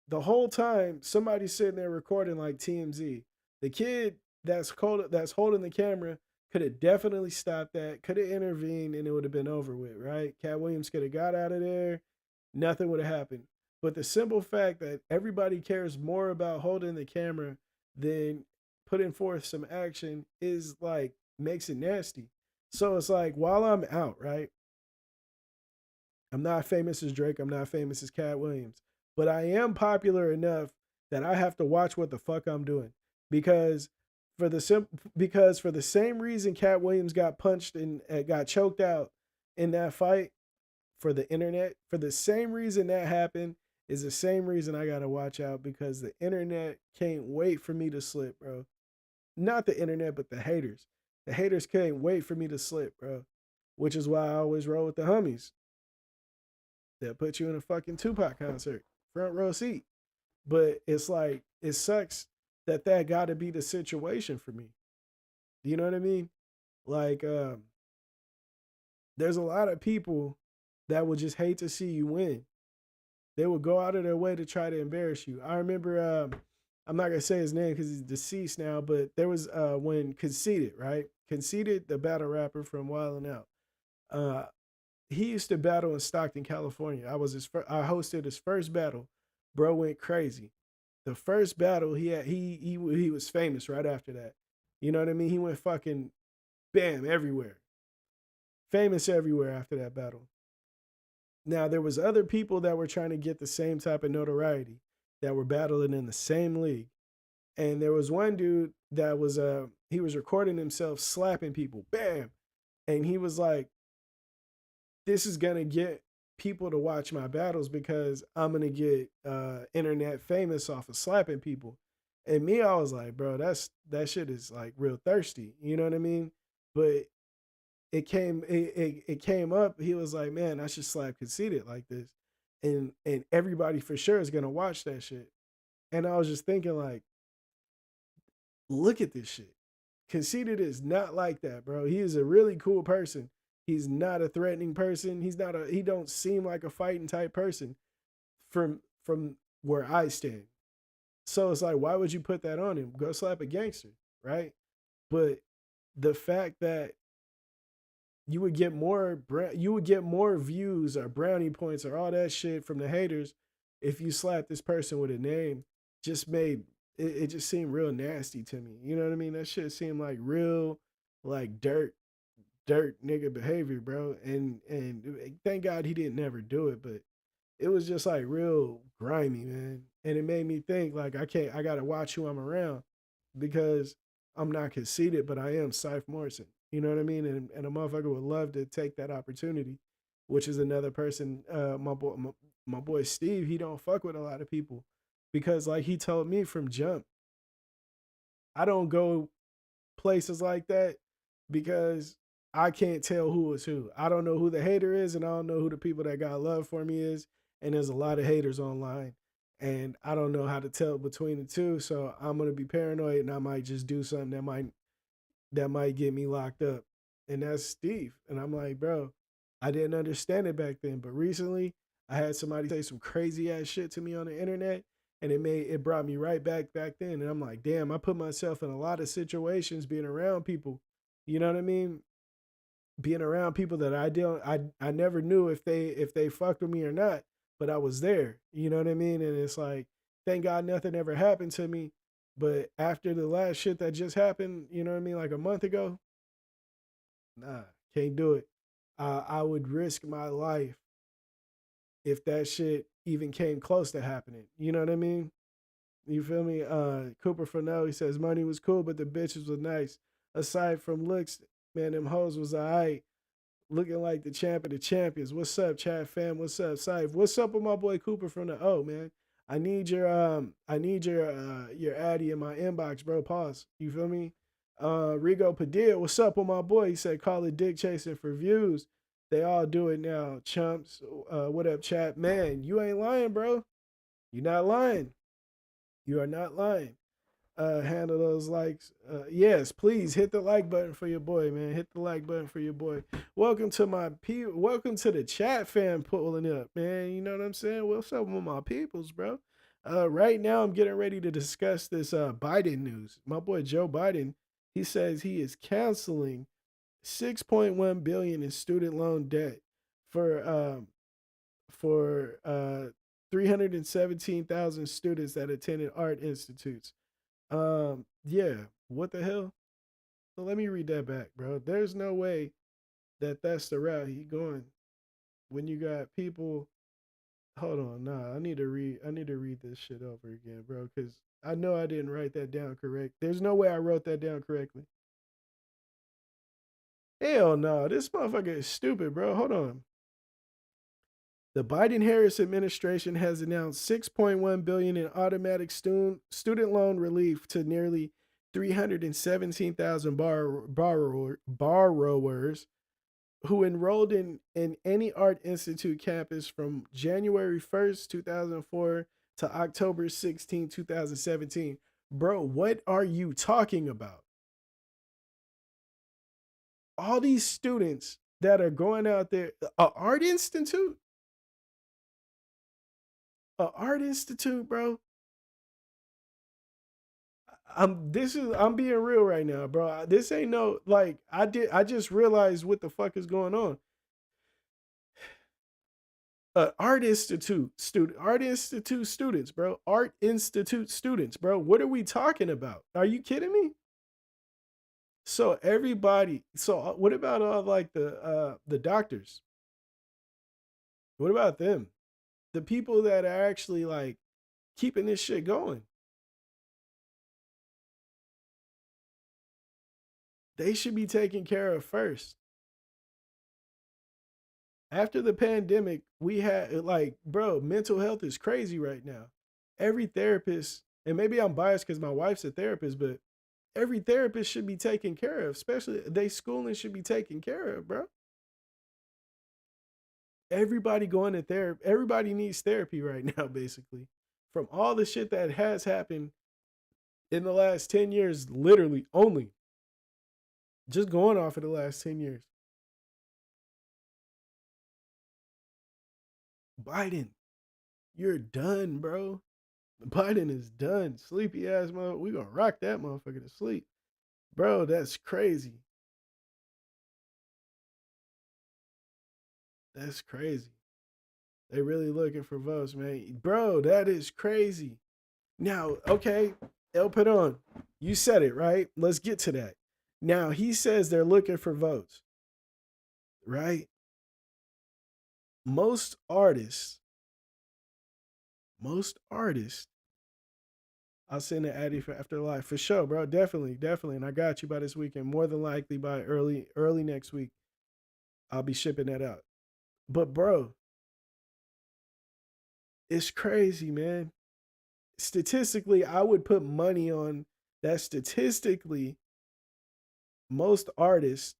the whole time somebody's sitting there recording like TMZ. The kid that's holding the camera could have definitely stopped that, could have intervened, and it would have been over with, right? Cat Williams could have got out of there, nothing would have happened. But the simple fact that everybody cares more about holding the camera than putting forth some action is like makes it nasty. So it's like while I'm out, right? I'm not famous as Drake. I'm not famous as Cat Williams, but I am popular enough that I have to watch what the fuck I'm doing because for the same reason Cat Williams got punched and got choked out in that fight for the internet, for the same reason that happened is the same reason I gotta watch out because the internet can't wait for me to slip, bro. Not the internet, but the haters. The haters can't wait for me to slip, bro. Which is why I always roll with the homies. They'll put you in a fucking Tupac concert, front row seat. But it's like, it sucks that that got to be the situation for me. Do you know what I mean? Like, there's a lot of people that will just hate to see you win. They will go out of their way to try to embarrass you. I remember, I'm not gonna say his name because he's deceased now, but there was when Conceited, right? Conceited, the battle rapper from Wild 'N Out. Uh, he used to battle in Stockton, California. I hosted his first battle. Bro went crazy. The first battle he had, he was famous right after that. You know what I mean? He went fucking bam everywhere. Famous everywhere after that battle. Now there was other people that were trying to get the same type of notoriety that were battling in the same league. And there was one dude that was he was recording himself slapping people. Bam. And he was like, this is gonna get people to watch my battles because I'm gonna get internet famous off of slapping people. And me, I was like, bro, that shit is like real thirsty. You know what I mean? But it came up. He was like, man, I should slap Conceited like this, and everybody for sure is gonna watch that shit. And I was just thinking like, look at this shit. Conceited is not like that, bro. He is a really cool person. He's not a threatening person. He don't seem like a fighting type person from where I stand. So it's like, why would you put that on him? Go slap a gangster, right? But the fact that you would get more views or brownie points or all that shit from the haters if you slapped this person with a name just made it just seemed real nasty to me. You know what I mean? That shit seemed like real like dirt nigga behavior, bro. And thank God he didn't never do it, but it was just like real grimy, man. And it made me think like I gotta watch who I'm around because I'm not conceited, but I am Syph Morrison. You know what I mean? And a motherfucker would love to take that opportunity, which is another person, my boy Steve, he don't fuck with a lot of people. Because like he told me from jump, I don't go places like that because I can't tell who is who. I don't know who the hater is, and I don't know who the people that got love for me is. And there's a lot of haters online, and I don't know how to tell between the two. So I'm gonna be paranoid, and I might just do something that might get me locked up. And that's Steve. And I'm like, bro, I didn't understand it back then, but recently I had somebody say some crazy ass shit to me on the internet, and it brought me right back then. And I'm like, damn, I put myself in a lot of situations being around people. You know what I mean? Being around people that I never knew if they fucked with me or not, but I was there. You know what I mean? And it's like, thank God nothing ever happened to me. But after the last shit that just happened, you know what I mean, like a month ago, nah, can't do it. I would risk my life if that shit even came close to happening. You know what I mean? You feel me? Cooper Fernell, he says money was cool, but the bitches was nice. Aside from looks, man, them hoes was alright. Looking like the champ of the champions. What's up, chat fam? What's up, Syph? What's up with my boy Cooper from the O, man? I need your addy in my inbox, bro. Pause. You feel me? Rigo Padilla, what's up with my boy? He said call it dick chasing for views. They all do it now. Chumps. What up, chat? Man, you ain't lying, bro. You're not lying. You are not lying. Handle those likes. Yes, please hit the like button for your boy, man. Hit the like button for your boy. Welcome to welcome to the chat fam pulling up, man. You know what I'm saying? What's up with my peoples, bro? Right now I'm getting ready to discuss this Biden news. My boy Joe Biden, he says he is canceling 6.1 billion in student loan debt for for 317,000 students that attended art institutes. Yeah, What the hell? So let me read that back, bro. There's no way that that's the route he going when you got people. Hold on, nah. I need to read this shit over again, bro, because I know I didn't write that down correct. There's no way I wrote that down correctly. Hell no, this motherfucker is stupid, bro. Hold on. The Biden-Harris administration has announced 6.1 billion in automatic student loan relief to nearly 317,000 borrowers who enrolled in any art institute campus from January 1st, 2004 to October 16, 2017. Bro, what are you talking about? All these students that are going out there, a art institute, bro. I'm being real right now, bro. This ain't no like I just realized what the fuck is going on. Art institute students, bro. Art institute students, bro. What are we talking about? Are you kidding me? So everybody, so what about like the doctors? What about them? The people that are actually like keeping this shit going. They should be taken care of first. After the pandemic, we had like, bro, mental health is crazy right now. Every therapist, and maybe I'm biased because my wife's a therapist, but every therapist should be taken care of, especially they schooling should be taken care of, bro. Everybody going to therapy, everybody needs therapy right now, basically. From all the shit that has happened in the last 10 years, literally only just going off of the last 10 years. Biden, you're done, bro. Biden is done. Sleepy ass mother. We gonna rock that motherfucker to sleep. Bro, that's crazy. That's crazy. They really looking for votes, man. Bro, that is crazy. Now, okay, El Pedon, you said it, right? Let's get to that. Now, he says they're looking for votes, right? Most artists, most artists, I'll send an Addy for Afterlife for sure, bro. Definitely, definitely. And I got you by this weekend. More than likely by early next week, I'll be shipping that out. But bro, it's crazy, man. Statistically, I would put money on that. Statistically, most artists,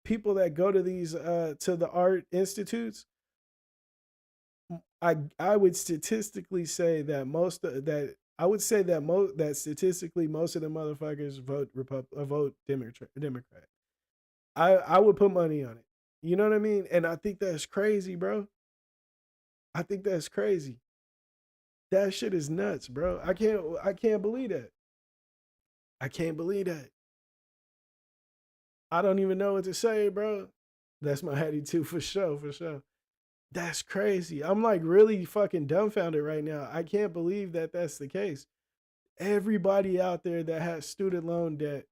people that go to these to the art institutes, I would statistically say that that I would say that that statistically most of the motherfuckers vote Democrat. I would put money on it. You know what I mean? And I think that's crazy, bro. I think that's crazy. That shit is nuts, bro. I can't believe that. I can't believe that. I don't even know what to say, bro. That's my Hattie too, for sure, for sure. That's crazy. I'm like really fucking dumbfounded right now. I can't believe that that's the case. Everybody out there that has student loan debt,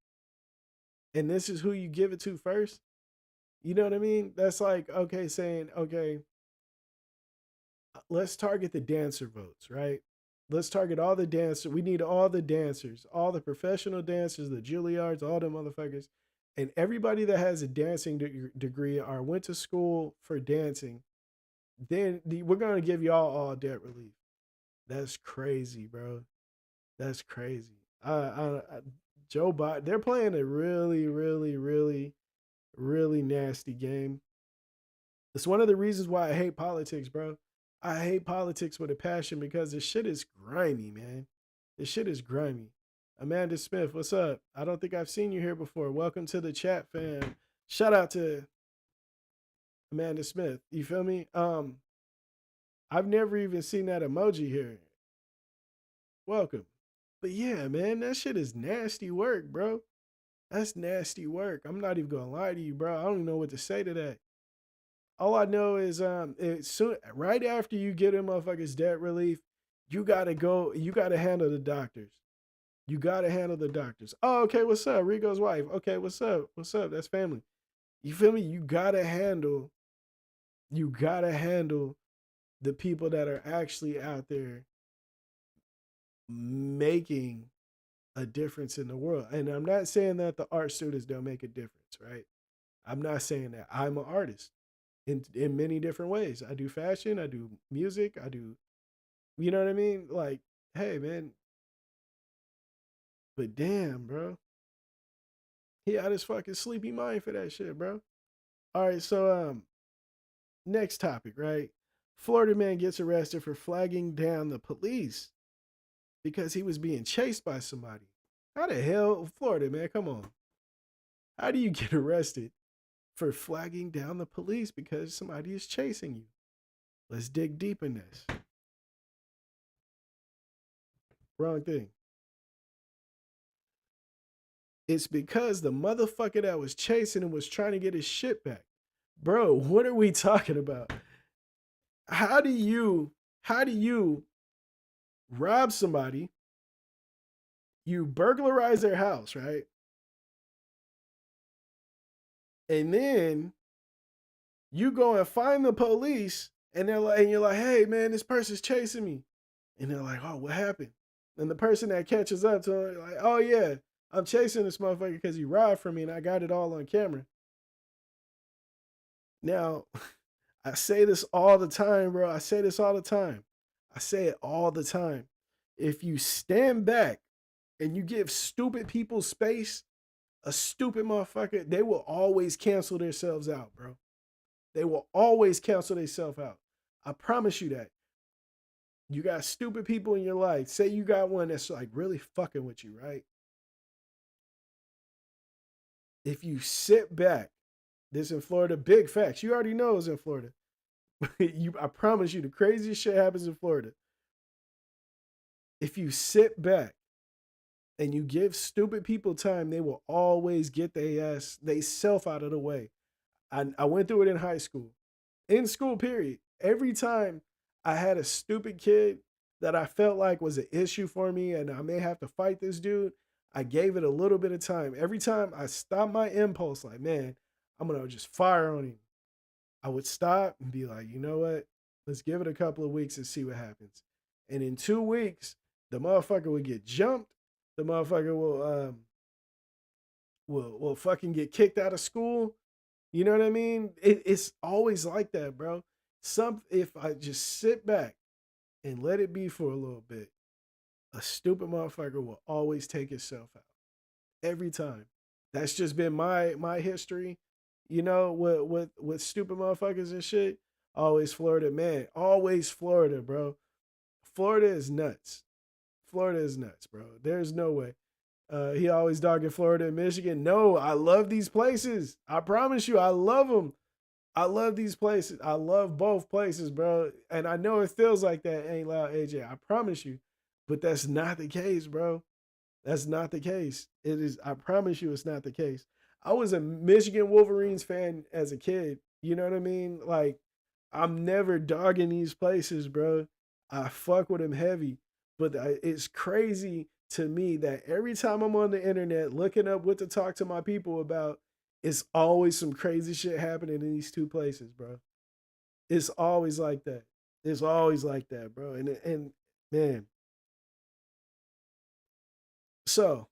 and this is who you give it to first. You know what I mean? That's like, okay, saying, okay, let's target the dancer votes, right? Let's target all the dancers. We need all the dancers, all the professional dancers, the Juilliards, all them motherfuckers, and everybody that has a dancing degree or went to school for dancing. Then we're gonna give y'all all debt relief. That's crazy, bro. That's crazy. Joe Biden, they're playing a really, really, really, really nasty game. It's one of the reasons why I hate politics, bro. I hate politics with a passion because this shit is grimy, man. This shit is grimy. Amanda Smith, what's up? I don't think I've seen you here before. Welcome to the chat, fam. Shout out to Amanda Smith. You feel me? I've never even seen that emoji here. Welcome. But yeah, man, that shit is nasty work, bro. That's nasty work. I'm not even gonna lie to you, bro. I don't even know what to say to that. All I know is it's soon right after you get them motherfuckers debt relief, you gotta handle the doctors. You gotta handle the doctors. Oh, okay, what's up? Rico's wife. Okay, what's up? What's up? That's family. You feel me? You gotta handle the people that are actually out there making a difference in the world. And I'm not saying that the art students don't make a difference, right? I'm not saying that. I'm an artist in many different ways. I do fashion, I do music, I do, you know what I mean? Like, hey man, but damn, bro. He had his fucking sleepy mind for that shit, bro. All right, so next topic, right? Florida man gets arrested for flagging down the police because he was being chased by somebody. How the hell, Florida man? Come on. How do you get arrested for flagging down the police because somebody is chasing you? Let's dig deep in this. Wrong thing. It's because the motherfucker that was chasing him was trying to get his shit back. Bro, what are we talking about? How do you rob somebody? You burglarize their house, right? And then you go and find the police and they're like, and you're like, hey man, this person's chasing me. And they're like, oh, what happened? And the person that catches up to him, like, oh yeah, I'm chasing this motherfucker because he robbed from me and I got it all on camera. Now, I say this all the time, bro. I say this all the time. I say it all the time. If you stand back and you give stupid people space, a stupid motherfucker, they will always cancel themselves out, bro. They will always cancel themselves out. I promise you that. You got stupid people in your life. Say you got one that's like really fucking with you, right? If you sit back, this in Florida, big facts. You already know it's in Florida. I promise you, the craziest shit happens in Florida. If you sit back and you give stupid people time, they will always get their ass, they self out of the way. I went through it in high school. In school, period. Every time I had a stupid kid that I felt like was an issue for me and I may have to fight this dude, I gave it a little bit of time. Every time I stopped my impulse, like, man, I'm going to just fire on him. I would stop and be like, you know what? Let's give it a couple of weeks and see what happens. And in 2 weeks, the motherfucker would get jumped. The motherfucker will fucking get kicked out of school. You know what I mean? It's always like that, bro. If I just sit back and let it be for a little bit, a stupid motherfucker will always take himself out. Every time. That's just been my history. You know, with stupid motherfuckers and shit. Always Florida, man. Always Florida, bro. Florida is nuts. Florida is nuts, bro. There's no way. He always dogging Florida and Michigan. No, I love these places. I promise you, I love them. I love these places. I love both places, bro. And I know it feels like that, ain't loud, AJ. I promise you. But that's not the case, bro. That's not the case. It is, I promise you, it's not the case. I was a Michigan Wolverines fan as a kid. You know what I mean? Like, I'm never dogging these places, bro. I fuck with them heavy. But it's crazy to me that every time I'm on the internet looking up what to talk to my people about, it's always some crazy shit happening in these two places, bro. It's always like that. It's always like that, bro. And man, so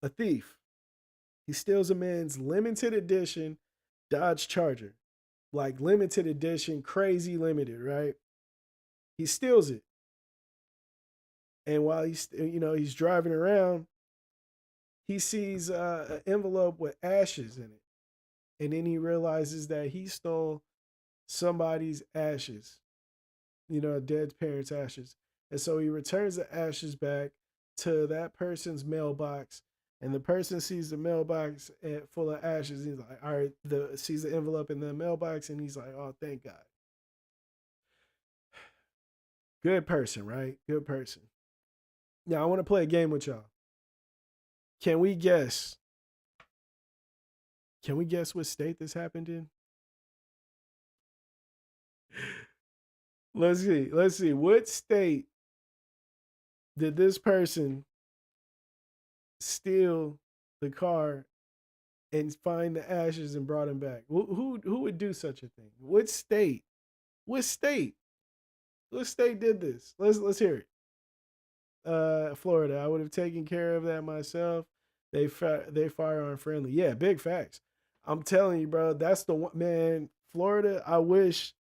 a thief, he steals a man's limited edition Dodge Charger, like limited edition, crazy limited, right? He steals it, and while he's driving around, he sees an envelope with ashes in it, and then he realizes that he stole somebody's ashes, a dead parent's ashes. And so he returns the ashes back to that person's mailbox. And the person sees the mailbox full of ashes. He's like, all right, sees the envelope in the mailbox. And he's like, oh, thank God. Good person, right? Good person. Now, I want to play a game with y'all. Can we guess? Can we guess what state this happened in? Let's see. What state did this person steal the car and find the ashes and brought him back? Who would do such a thing? What state? What state? What state did this? Let's hear it. Florida. I would have taken care of that myself. They firearm friendly. Yeah, big facts. I'm telling you, bro. That's the one, man. Florida. I wish,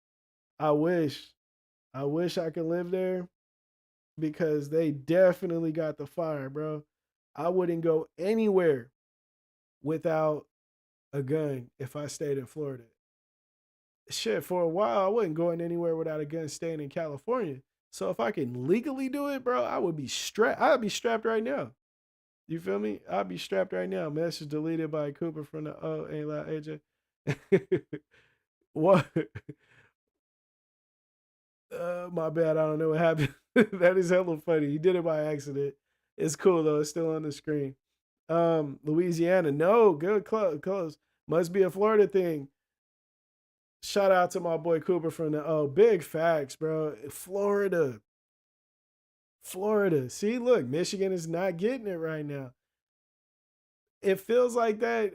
I wish I could live there because they definitely got the fire, bro. I wouldn't go anywhere without a gun if I stayed in Florida. Shit, for a while I wasn't going anywhere without a gun staying in California. So if I can legally do it, bro, I would be strapped. I'd be strapped right now. You feel me? I'd be strapped right now. Message deleted by Cooper from the ain't loud AJ. What? My bad. I don't know what happened. That is hella funny. He did it by accident. It's cool though. It's still on the screen. Louisiana. No, good close. Must be a Florida thing. Shout out to my boy Cooper from the big facts, bro. Florida. Florida. See, look, Michigan is not getting it right now. It feels like that,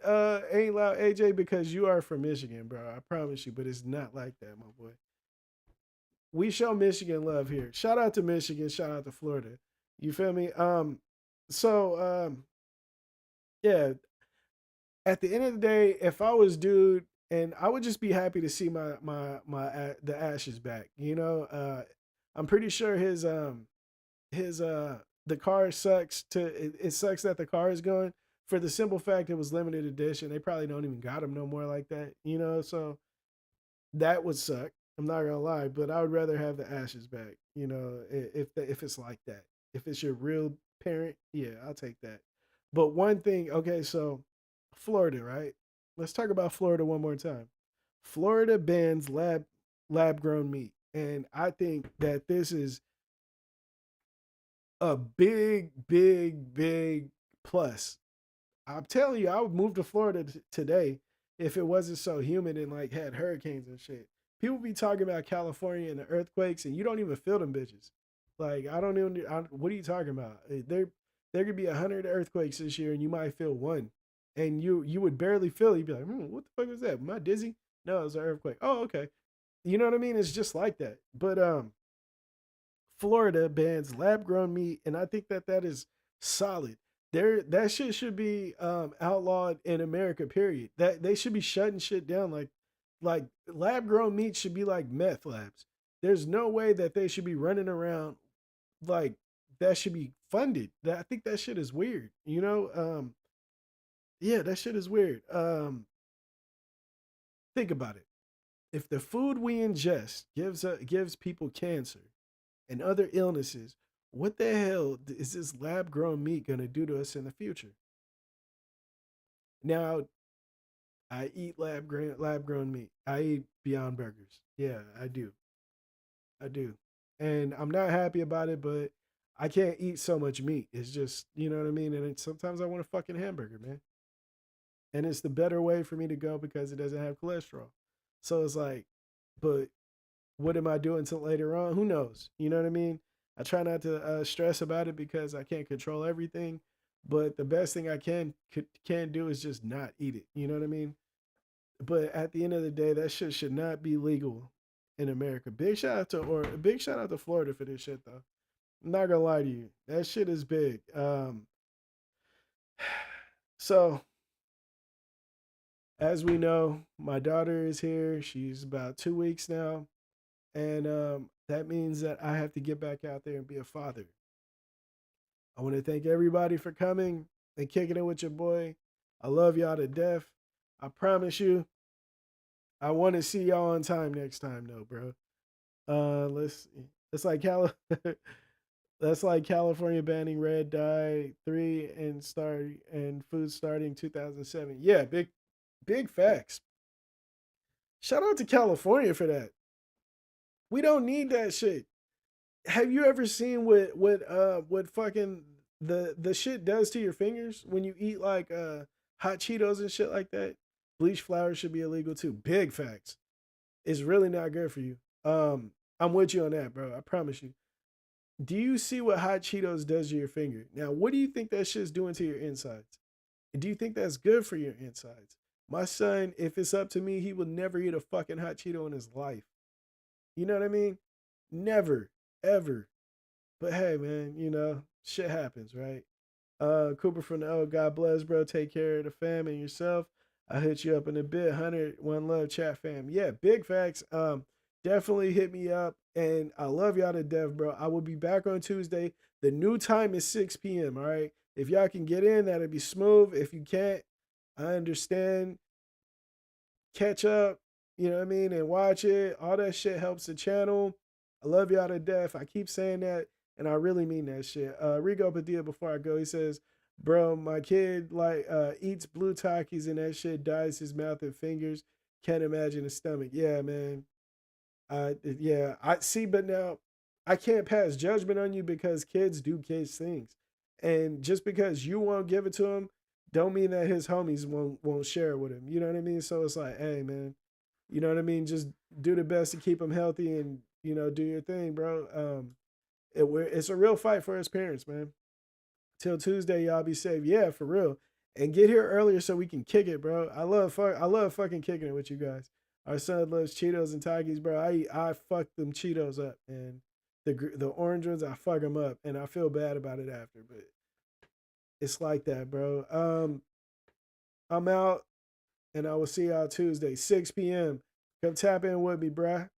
ain't loud AJ, because you are from Michigan, bro. I promise you, but it's not like that, my boy. We show Michigan love here. Shout out to Michigan, shout out to Florida. You feel me? So yeah, at the end of the day, if I was dude, and I would just be happy to see my the ashes back. You know, I'm pretty sure his the car sucks to it sucks that the car is gone for the simple fact it was limited edition. They probably don't even got them no more like that, you know. So that would suck. I'm not gonna lie, but I would rather have the ashes back. You know, if it's like that, if it's your real parent, yeah, I'll take that. But one thing, okay, so Florida, right? Let's talk about Florida one more time. Florida bans lab grown meat, and I think that this is a big plus. I'm telling you, I would move to Florida today if it wasn't so humid and like had hurricanes and shit. People be talking about California and the earthquakes, and you don't even feel them bitches. Like I don't even. What are you talking about? There could be 100 earthquakes this year, and you might feel one, and you would barely feel it. You'd be like, what the fuck was that? Am I dizzy? No, it was an earthquake. Oh, okay. You know what I mean? It's just like that. But Florida bans lab grown meat, and I think that that is solid. There, that shit should be outlawed in America. Period. That they should be shutting shit down. Like lab grown meat should be like meth labs. There's no way that they should be running around like that should be funded. That I think that shit is weird. You know, yeah, that shit is weird. Think about it. If the food we ingest gives people cancer and other illnesses, what the hell is this lab grown meat going to do to us in the future? Now, I eat lab grown meat. I eat Beyond Burgers. Yeah, I do. I do. And I'm not happy about it, but I can't eat so much meat. It's just, you know what I mean? And sometimes I want a fucking hamburger, man. And it's the better way for me to go because it doesn't have cholesterol. So it's like, but what am I doing until later on? Who knows? You know what I mean? I try not to stress about it because I can't control everything. But the best thing I can do is just not eat it. You know what I mean? But at the end of the day, that shit should not be legal in America. Big shout out to Florida for this shit though. I'm not gonna lie to you, that shit is big. So as we know, my daughter is here. She's about 2 weeks now. And that means that I have to get back out there and be a father. I want to thank everybody for coming and kicking it with your boy. I love y'all to death. I promise you, I want to see y'all on time next time, though, bro. Let's. It's like That's like California banning red dye 3 and food starting 2007. Yeah, big facts. Shout out to California for that. We don't need that shit. Have you ever seen what fucking the shit does to your fingers when you eat like hot Cheetos and shit like that? Bleach flour should be illegal too. Big facts. It's really not good for you. I'm with you on that, bro. I promise you. Do you see what hot Cheetos does to your finger? Now, what do you think that shit's doing to your insides? Do you think that's good for your insides? My son, if it's up to me, he will never eat a fucking hot Cheeto in his life. You know what I mean? Never, ever. But hey, man, shit happens, right? Cooper from the O, God bless, bro. Take care of the fam and yourself. I'll hit you up in a bit. 100, one love, chat fam. Yeah, big facts. Definitely hit me up. And I love y'all to death, bro. I will be back on Tuesday. The new time is 6 p.m. All right. If y'all can get in, that'd be smooth. If you can't, I understand. Catch up, you know what I mean, and watch it. All that shit helps the channel. I love y'all to death. I keep saying that, and I really mean that shit. Rigo Padilla, before I go, he says, bro, my kid eats blue Takis and that shit dyes his mouth and fingers. Can't imagine his stomach. Yeah, man. Yeah, I see, but now I can't pass judgment on you because kids do kids things. And just because you won't give it to him, don't mean that his homies won't share it with him. You know what I mean? So it's like, hey man, you know what I mean? Just do the best to keep him healthy and, do your thing, bro. It's a real fight for his parents, man. Till Tuesday, y'all be safe. Yeah, for real. And get here earlier so we can kick it, bro. I love fucking kicking it with you guys. Our son loves Cheetos and Takis, bro. I fuck them Cheetos up, and the orange ones I fuck them up, and I feel bad about it after, but it's like that, bro. I'm out, and I will see y'all Tuesday, 6 p.m. Come tap in with me, bruh.